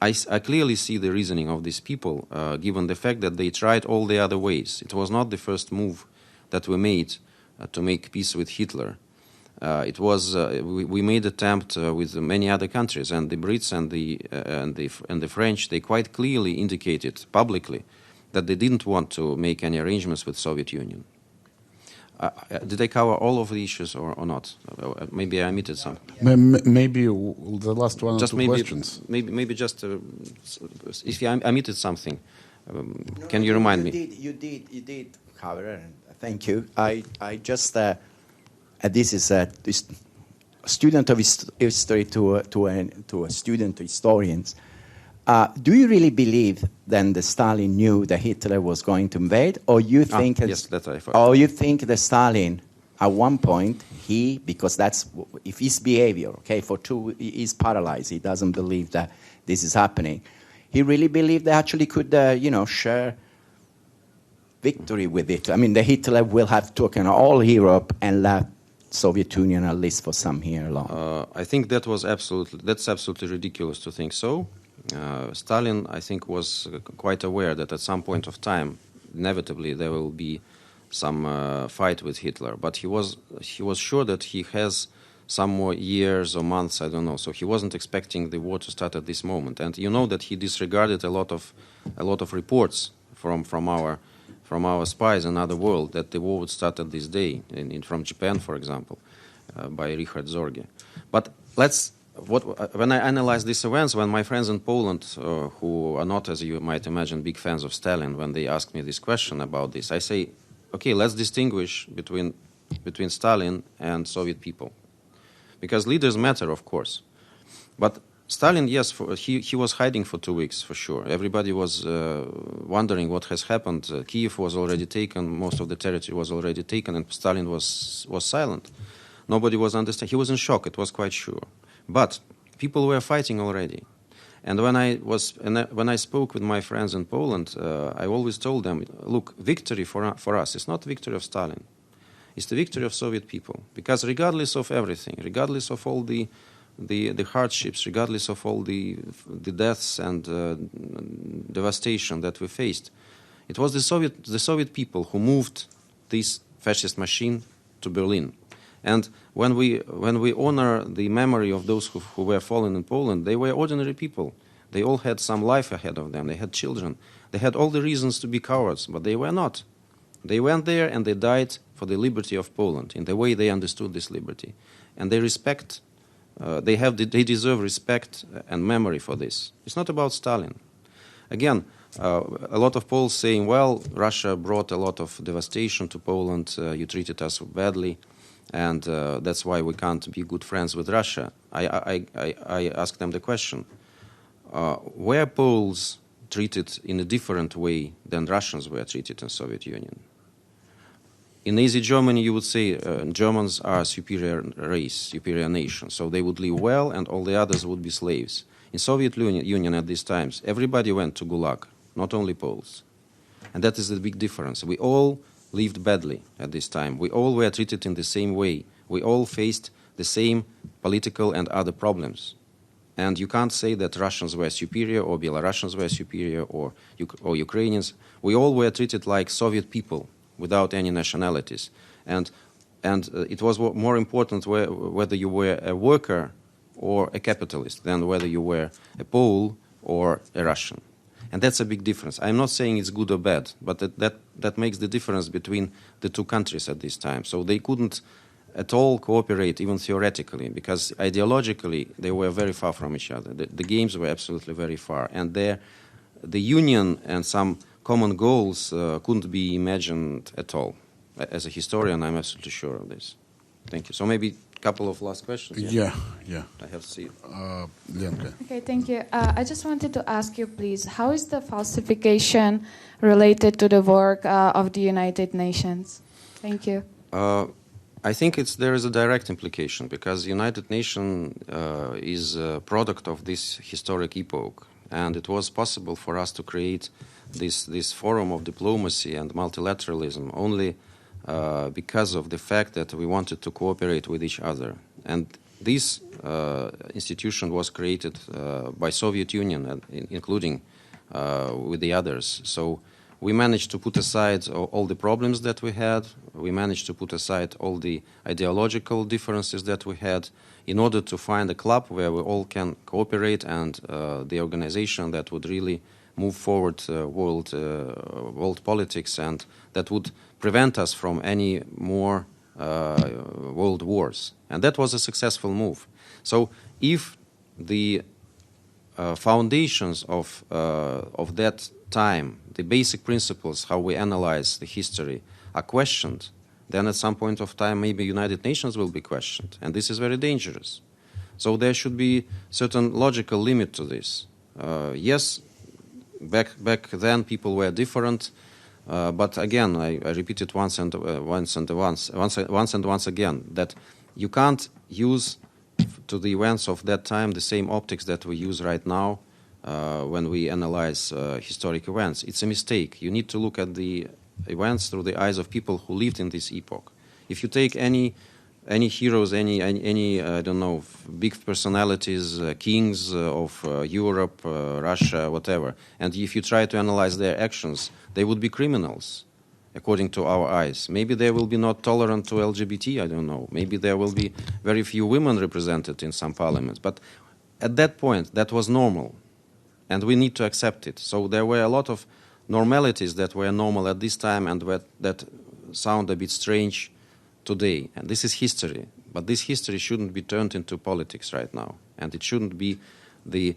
I clearly see the reasoning of these people, given the fact that they tried all the other ways. It was not the first move that we made to make peace with Hitler. It was we made attempt with many other countries, and the Brits and the French. They quite clearly indicated publicly that they didn't want to make any arrangements with Soviet Union. Did I cover all of the issues or not? Maybe I omitted some. Maybe the last one just or two questions. Maybe just if I omitted something, can you remind me? You did cover it. Thank you. I just this is a student of history to a student to historians. Do you really believe then that Stalin knew that Hitler was going to invade, or you think? Yes, that's right. Or you think that Stalin, at one point, because that's if his behavior, he's paralyzed. He doesn't believe that this is happening. He really believed that actually could, share victory with it. I mean, the Hitler will have taken all Europe and left Soviet Union at least for some years long. I think that's absolutely ridiculous to think so. Stalin, I think, was quite aware that at some point of time, inevitably, there will be some fight with Hitler. But he was sure that he has some more years or months, I don't know. So he wasn't expecting the war to start at this moment. And you know that he disregarded a lot of reports from our spies in other world that the war would start at this day, from Japan, for example, by Richard Zorge. But when I analyze these events, when my friends in Poland, who are not, as you might imagine, big fans of Stalin, when they ask me this question about this, I say, okay, let's distinguish between Stalin and Soviet people. Because leaders matter, of course. But Stalin, yes, he was hiding for 2 weeks, for sure. Everybody was wondering what has happened. Kiev was already taken, most of the territory was already taken, and Stalin was silent. Nobody was understanding. He was in shock, it was quite sure. But people were fighting already. And when I spoke with my friends in Poland, I always told them, look, victory for us is not victory of Stalin. It's the victory of Soviet people. Because regardless of everything, regardless of all the hardships, regardless of all the deaths and devastation that we faced, it was the Soviet people who moved this fascist machine to Berlin. And when we honor the memory of those who were fallen in Poland, they were ordinary people. They all had some life ahead of them. They had children. They had all the reasons to be cowards, but they were not. They went there and they died for the liberty of Poland in the way they understood this liberty. And they deserve respect and memory for this. It's not about Stalin. Again, a lot of Poles saying, well, Russia brought a lot of devastation to Poland, you treated us badly, and that's why we can't be good friends with Russia. I ask them the question, were Poles treated in a different way than Russians were treated in Soviet Union? In Nazi Germany, you would say Germans are a superior race, superior nation, so they would live well and all the others would be slaves. In Soviet Union at these times, everybody went to Gulag, not only Poles. And that is the big difference. We all lived badly at this time. We all were treated in the same way. We all faced the same political and other problems. And you can't say that Russians were superior or Belarusians were superior or Ukrainians. We all were treated like Soviet people, without any nationalities. And it was more important whether you were a worker or a capitalist than whether you were a Pole or a Russian. And that's a big difference. I'm not saying it's good or bad, but that makes the difference between the two countries at this time. So they couldn't at all cooperate, even theoretically, because ideologically they were very far from each other. The games were absolutely very far. And the union and some common goals couldn't be imagined at all. As a historian, I'm absolutely sure of this. Thank you. So maybe a couple of last questions. Yeah. I have to see. Lenka. Okay, thank you. I just wanted to ask you, please, how is the falsification related to the work of the United Nations? Thank you. I think there is a direct implication because the United Nations is a product of this historic epoch, and it was possible for us to create this forum of diplomacy and multilateralism only because of the fact that we wanted to cooperate with each other. And this institution was created by Soviet Union, including with the others. So we managed to put aside all the problems that we had. We managed to put aside all the ideological differences that we had in order to find a club where we all can cooperate and the organization that would really move forward world politics and that would prevent us from any more world wars. And that was a successful move. So if the foundations of that time, the basic principles, how we analyze the history, are questioned, then at some point of time maybe United Nations will be questioned. And this is very dangerous. So there should be certain logical limit to this. Yes, back then people were different, but again, I repeat it once and once again, that you can't use to the events of that time the same optics that we use right now when we analyze historic events. It's a mistake. You need to look at the events through the eyes of people who lived in this epoch. If you take any heroes, any I don't know, big personalities, kings of Europe, Russia, whatever, and if you try to analyze their actions, they would be criminals, according to our eyes. Maybe they will be not tolerant to LGBT, I don't know. Maybe there will be very few women represented in some parliaments. But at that point, that was normal, and we need to accept it. So there were a lot of normalities that were normal at this time and that sound a bit strange today. And this is history. But this history shouldn't be turned into politics right now. And it shouldn't be the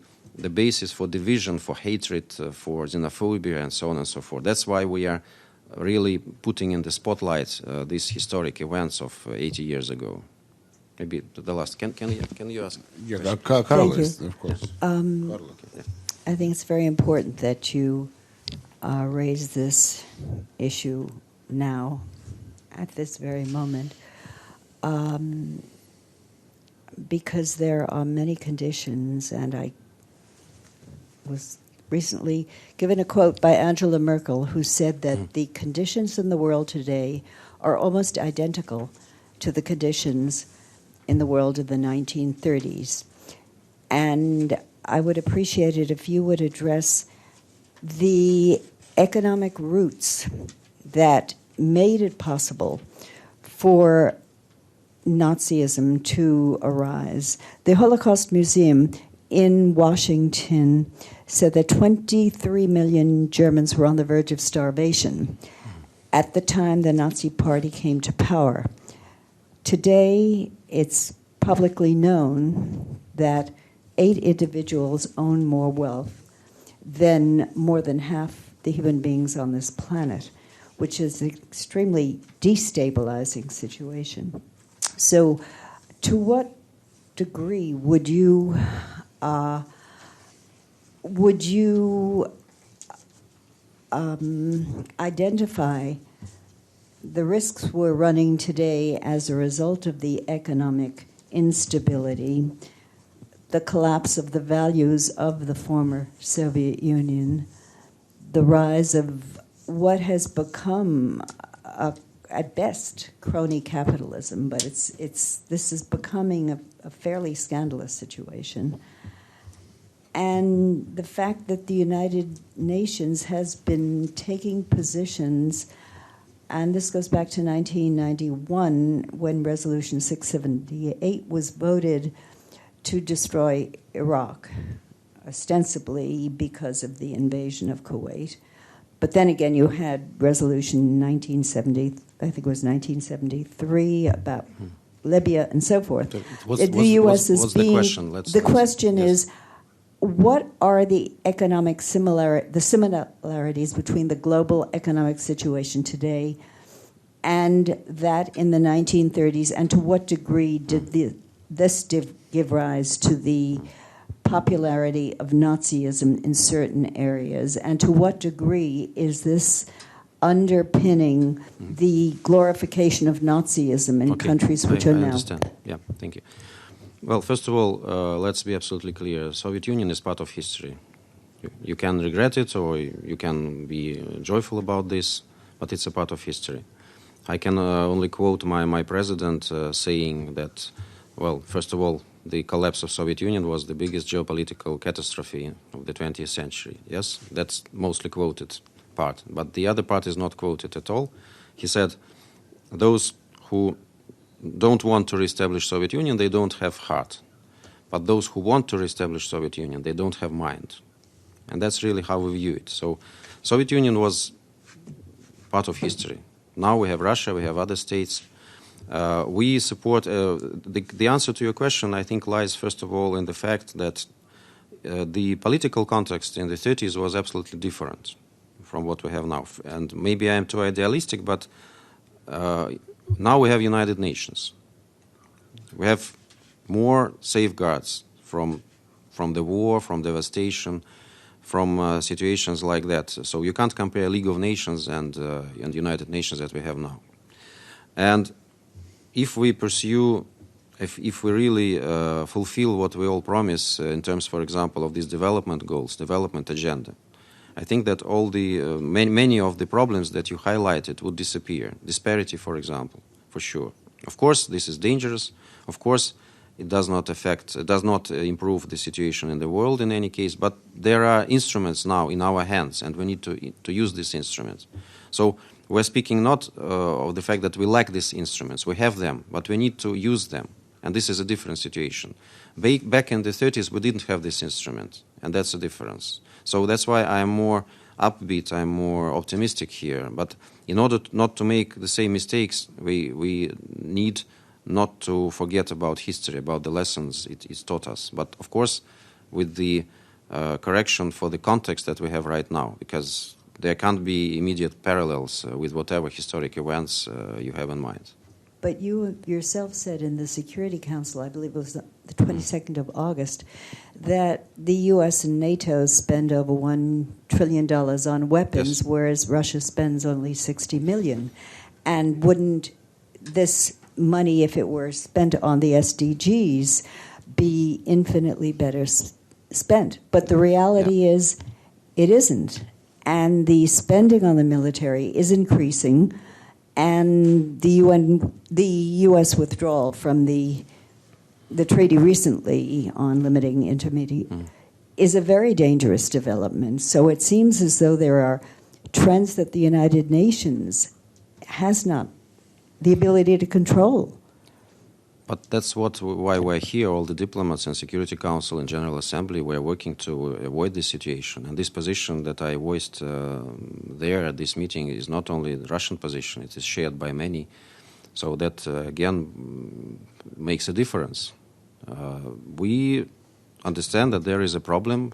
basis for division, for hatred, for xenophobia, and so on and so forth. That's why we are really putting in the spotlight these historic events of 80 years ago. Maybe the last. Can you ask? Yeah, Carlo is, of course. I think it's very important that you raise this issue now, at this very moment, because there are many conditions, and I was recently given a quote by Angela Merkel, who said that the conditions in the world today are almost identical to the conditions in the world of the 1930s. And I would appreciate it if you would address the economic roots that made it possible for Nazism to arise. The Holocaust Museum in Washington said that 23 million Germans were on the verge of starvation at the time the Nazi Party came to power. Today, it's publicly known that 8 individuals own more wealth than more than half the human beings on this planet, which is an extremely destabilizing situation. So, to what degree would you identify the risks we're running today as a result of the economic instability, the collapse of the values of the former Soviet Union, the rise of what has become, at best, crony capitalism, but this is becoming a fairly scandalous situation. And the fact that the United Nations has been taking positions, and this goes back to 1991 when Resolution 678 was voted to destroy Iraq, ostensibly because of the invasion of Kuwait. But then again, you had Resolution 1970, I think it was 1973, about Libya and so forth. The U.S. is being... The question is, what are the economic similarities between the global economic situation today and that in the 1930s, and to what degree did this give rise to the popularity of Nazism in certain areas, and to what degree is this underpinning the glorification of Nazism in countries which are now... I understand. Yeah, thank you. Well, first of all, let's be absolutely clear. Soviet Union is part of history. You can regret it or you can be joyful about this, but it's a part of history. I can only quote my president saying that, well, first of all, the collapse of Soviet Union was the biggest geopolitical catastrophe of the 20th century. Yes, that's mostly quoted part. But the other part is not quoted at all. He said, those who don't want to reestablish Soviet Union, they don't have heart. But those who want to reestablish Soviet Union, they don't have mind. And that's really how we view it. So Soviet Union was part of history. Now we have Russia, we have other states. We support... the answer to your question, I think, lies, first of all, in the fact that the political context in the 30s was absolutely different from what we have now. And maybe I am too idealistic, but now we have United Nations. We have more safeguards from the war, from devastation, from situations like that. So you can't compare League of Nations and United Nations that we have now. And if we pursue, if we really fulfill what we all promise in terms, for example, of these development goals, development agenda, I think that all the many of the problems that you highlighted would disappear. Disparity, for example, for sure. Of course, this is dangerous. Of course, it does not improve the situation in the world in any case. But there are instruments now in our hands, and we need to use these instruments. So we're speaking not of the fact that we lack these instruments. We have them, but we need to use them. And this is a different situation. Back in the 30s, we didn't have this instrument, and that's the difference. So that's why I'm more upbeat, I'm more optimistic here. But in order not to make the same mistakes, we need not to forget about history, about the lessons it's taught us. But of course, with the correction for the context that we have right now, because there can't be immediate parallels with whatever historic events you have in mind. But you yourself said in the Security Council, I believe it was the 22nd of August, that the U.S. and NATO spend over $1 trillion on weapons, Yes. whereas Russia spends only $60 million. And wouldn't this money, if it were spent on the SDGs, be infinitely better spent? But the reality is it isn't. And the spending on the military is increasing. And the U.S. withdrawal from the treaty recently on limiting intermediate is a very dangerous development. So it seems as though there are trends that the United Nations has not the ability to control. But that's why we're here, all the diplomats and Security Council and General Assembly, we're working to avoid this situation. And this position that I voiced there at this meeting is not only the Russian position, it is shared by many. So that, again, makes a difference. We understand that there is a problem.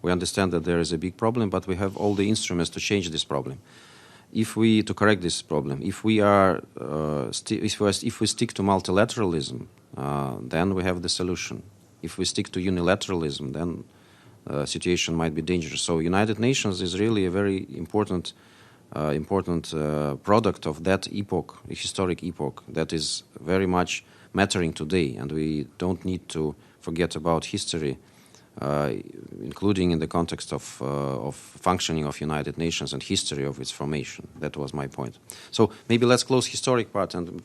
We understand that there is a big problem, but we have all the instruments to change this problem. To correct this problem, if we stick to multilateralism, then we have the solution. If we stick to unilateralism, then the situation might be dangerous. So, United Nations is really a very important product of that epoch, a historic epoch that is very much mattering today, and we don't need to forget about history. Including in the context of functioning of United Nations and history of its formation. That was my point. So maybe let's close historic part and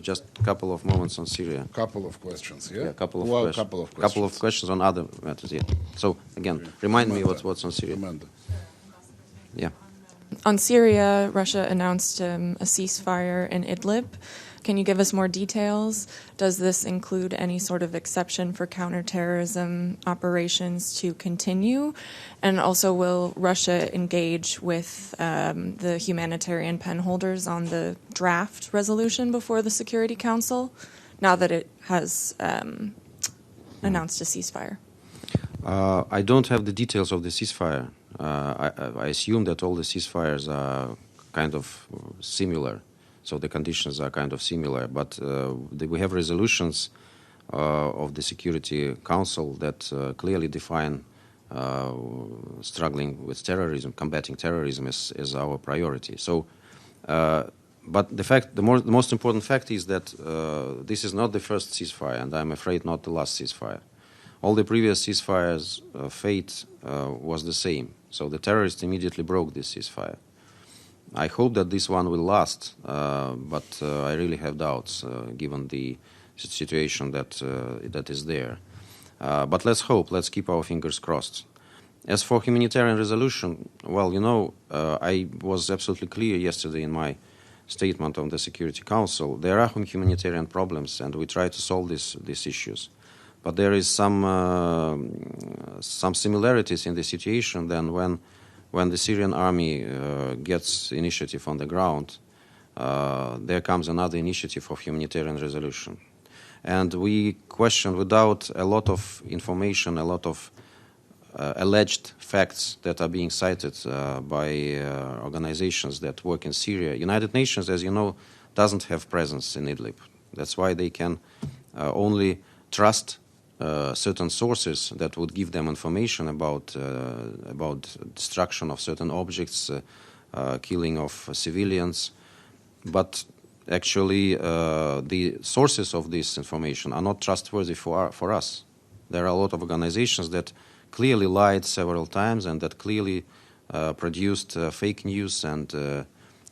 just a couple of moments on Syria. Couple of questions, yeah? A couple of questions. Couple of questions on other matters, yeah. So again, remind me what's on Syria. Yeah. On Syria, Russia announced a ceasefire in Idlib. Can you give us more details? Does this include any sort of exception for counterterrorism operations to continue? And also, will Russia engage with the humanitarian penholders on the draft resolution before the Security Council, now that it has announced a ceasefire? I don't have the details of the ceasefire. I assume that all the ceasefires are kind of similar. So the conditions are kind of similar, but we have resolutions of the Security Council that clearly define struggling with terrorism, combating terrorism as our priority. So, but the most important fact is that this is not the first ceasefire, and I'm afraid not the last ceasefire. All the previous ceasefires' fate was the same. So the terrorists immediately broke this ceasefire. I hope that this one will last, but I really have doubts given the situation that is there. But let's hope, let's keep our fingers crossed. As for humanitarian resolution, well, I was absolutely clear yesterday in my statement on the Security Council. There are humanitarian problems, and we try to solve these issues. But there is some similarities in the situation than when the Syrian army gets initiative on the ground, there comes another initiative of humanitarian resolution. And we question, without a lot of information, a lot of alleged facts that are being cited by organizations that work in Syria. United Nations, as you know, doesn't have presence in Idlib. That's why they can only trust certain sources that would give them information about destruction of certain objects, killing of civilians. But actually, the sources of this information are not trustworthy for us. There are a lot of organizations that clearly lied several times and that clearly produced fake news and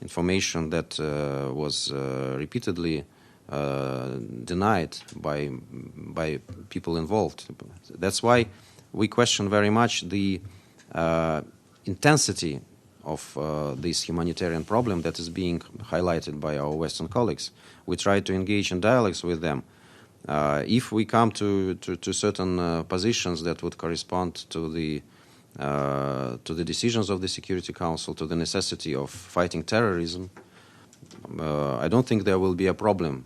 information that was repeatedly denied by people involved. That's why we question very much the intensity of this humanitarian problem that is being highlighted by our Western colleagues. We try to engage in dialogues with them. If we come to certain positions that would correspond to the decisions of the Security Council, to the necessity of fighting terrorism, I don't think there will be a problem.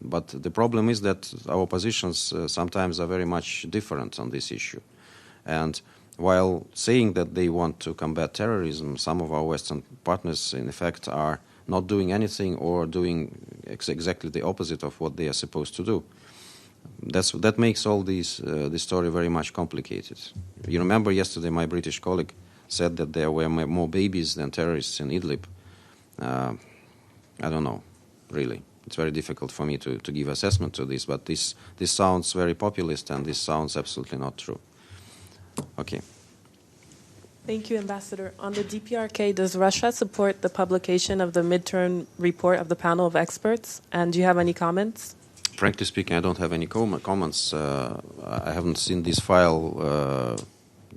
But the problem is that our positions sometimes are very much different on this issue. And while saying that they want to combat terrorism, some of our Western partners, in effect, are not doing anything or doing exactly the opposite of what they are supposed to do. That makes all this story very much complicated. You remember yesterday my British colleague said that there were more babies than terrorists in Idlib. I don't know, really. It's very difficult for me to give assessment to this, but this sounds very populist, and this sounds absolutely not true. Okay. Thank you, Ambassador. On the DPRK, does Russia support the publication of the midterm report of the panel of experts? And do you have any comments? Frankly speaking, I don't have any comments. I haven't seen this file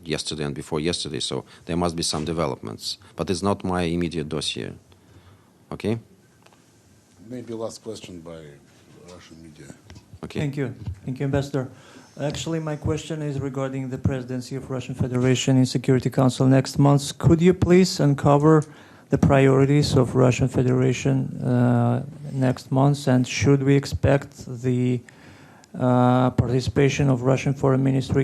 yesterday and before yesterday, so there must be some developments. But it's not my immediate dossier. Okay? Maybe last question by Russian media. Okay. Thank you. Thank you, Ambassador. Actually, my question is regarding the presidency of Russian Federation in Security Council next month. Could you please uncover the priorities of Russian Federation next month, and should we expect the participation of Russian Foreign Minister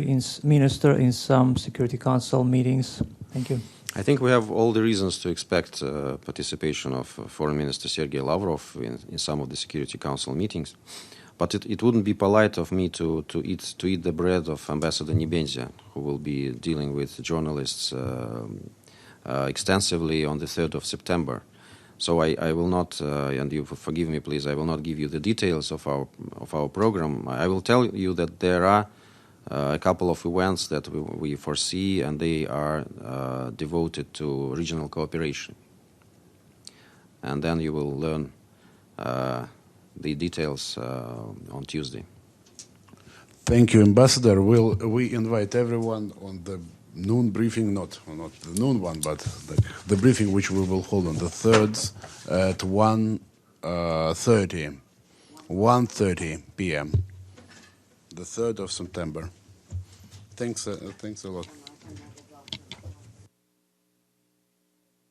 in some Security Council meetings? Thank you. I think we have all the reasons to expect participation of Foreign Minister Sergei Lavrov in some of the Security Council meetings. But it wouldn't be polite of me to eat the bread of Ambassador Nebenzia, who will be dealing with journalists extensively on the 3rd of September. So I will not, and you forgive me please, I will not give you the details of our program. I will tell you that there are a couple of events that we foresee, and they are devoted to regional cooperation. And then you will learn the details on Tuesday. Thank you, Ambassador. We invite everyone on the noon briefing, not the noon one, but the briefing which we will hold on the 3rd at 1:30 p.m. The 3rd of September. Thanks a lot.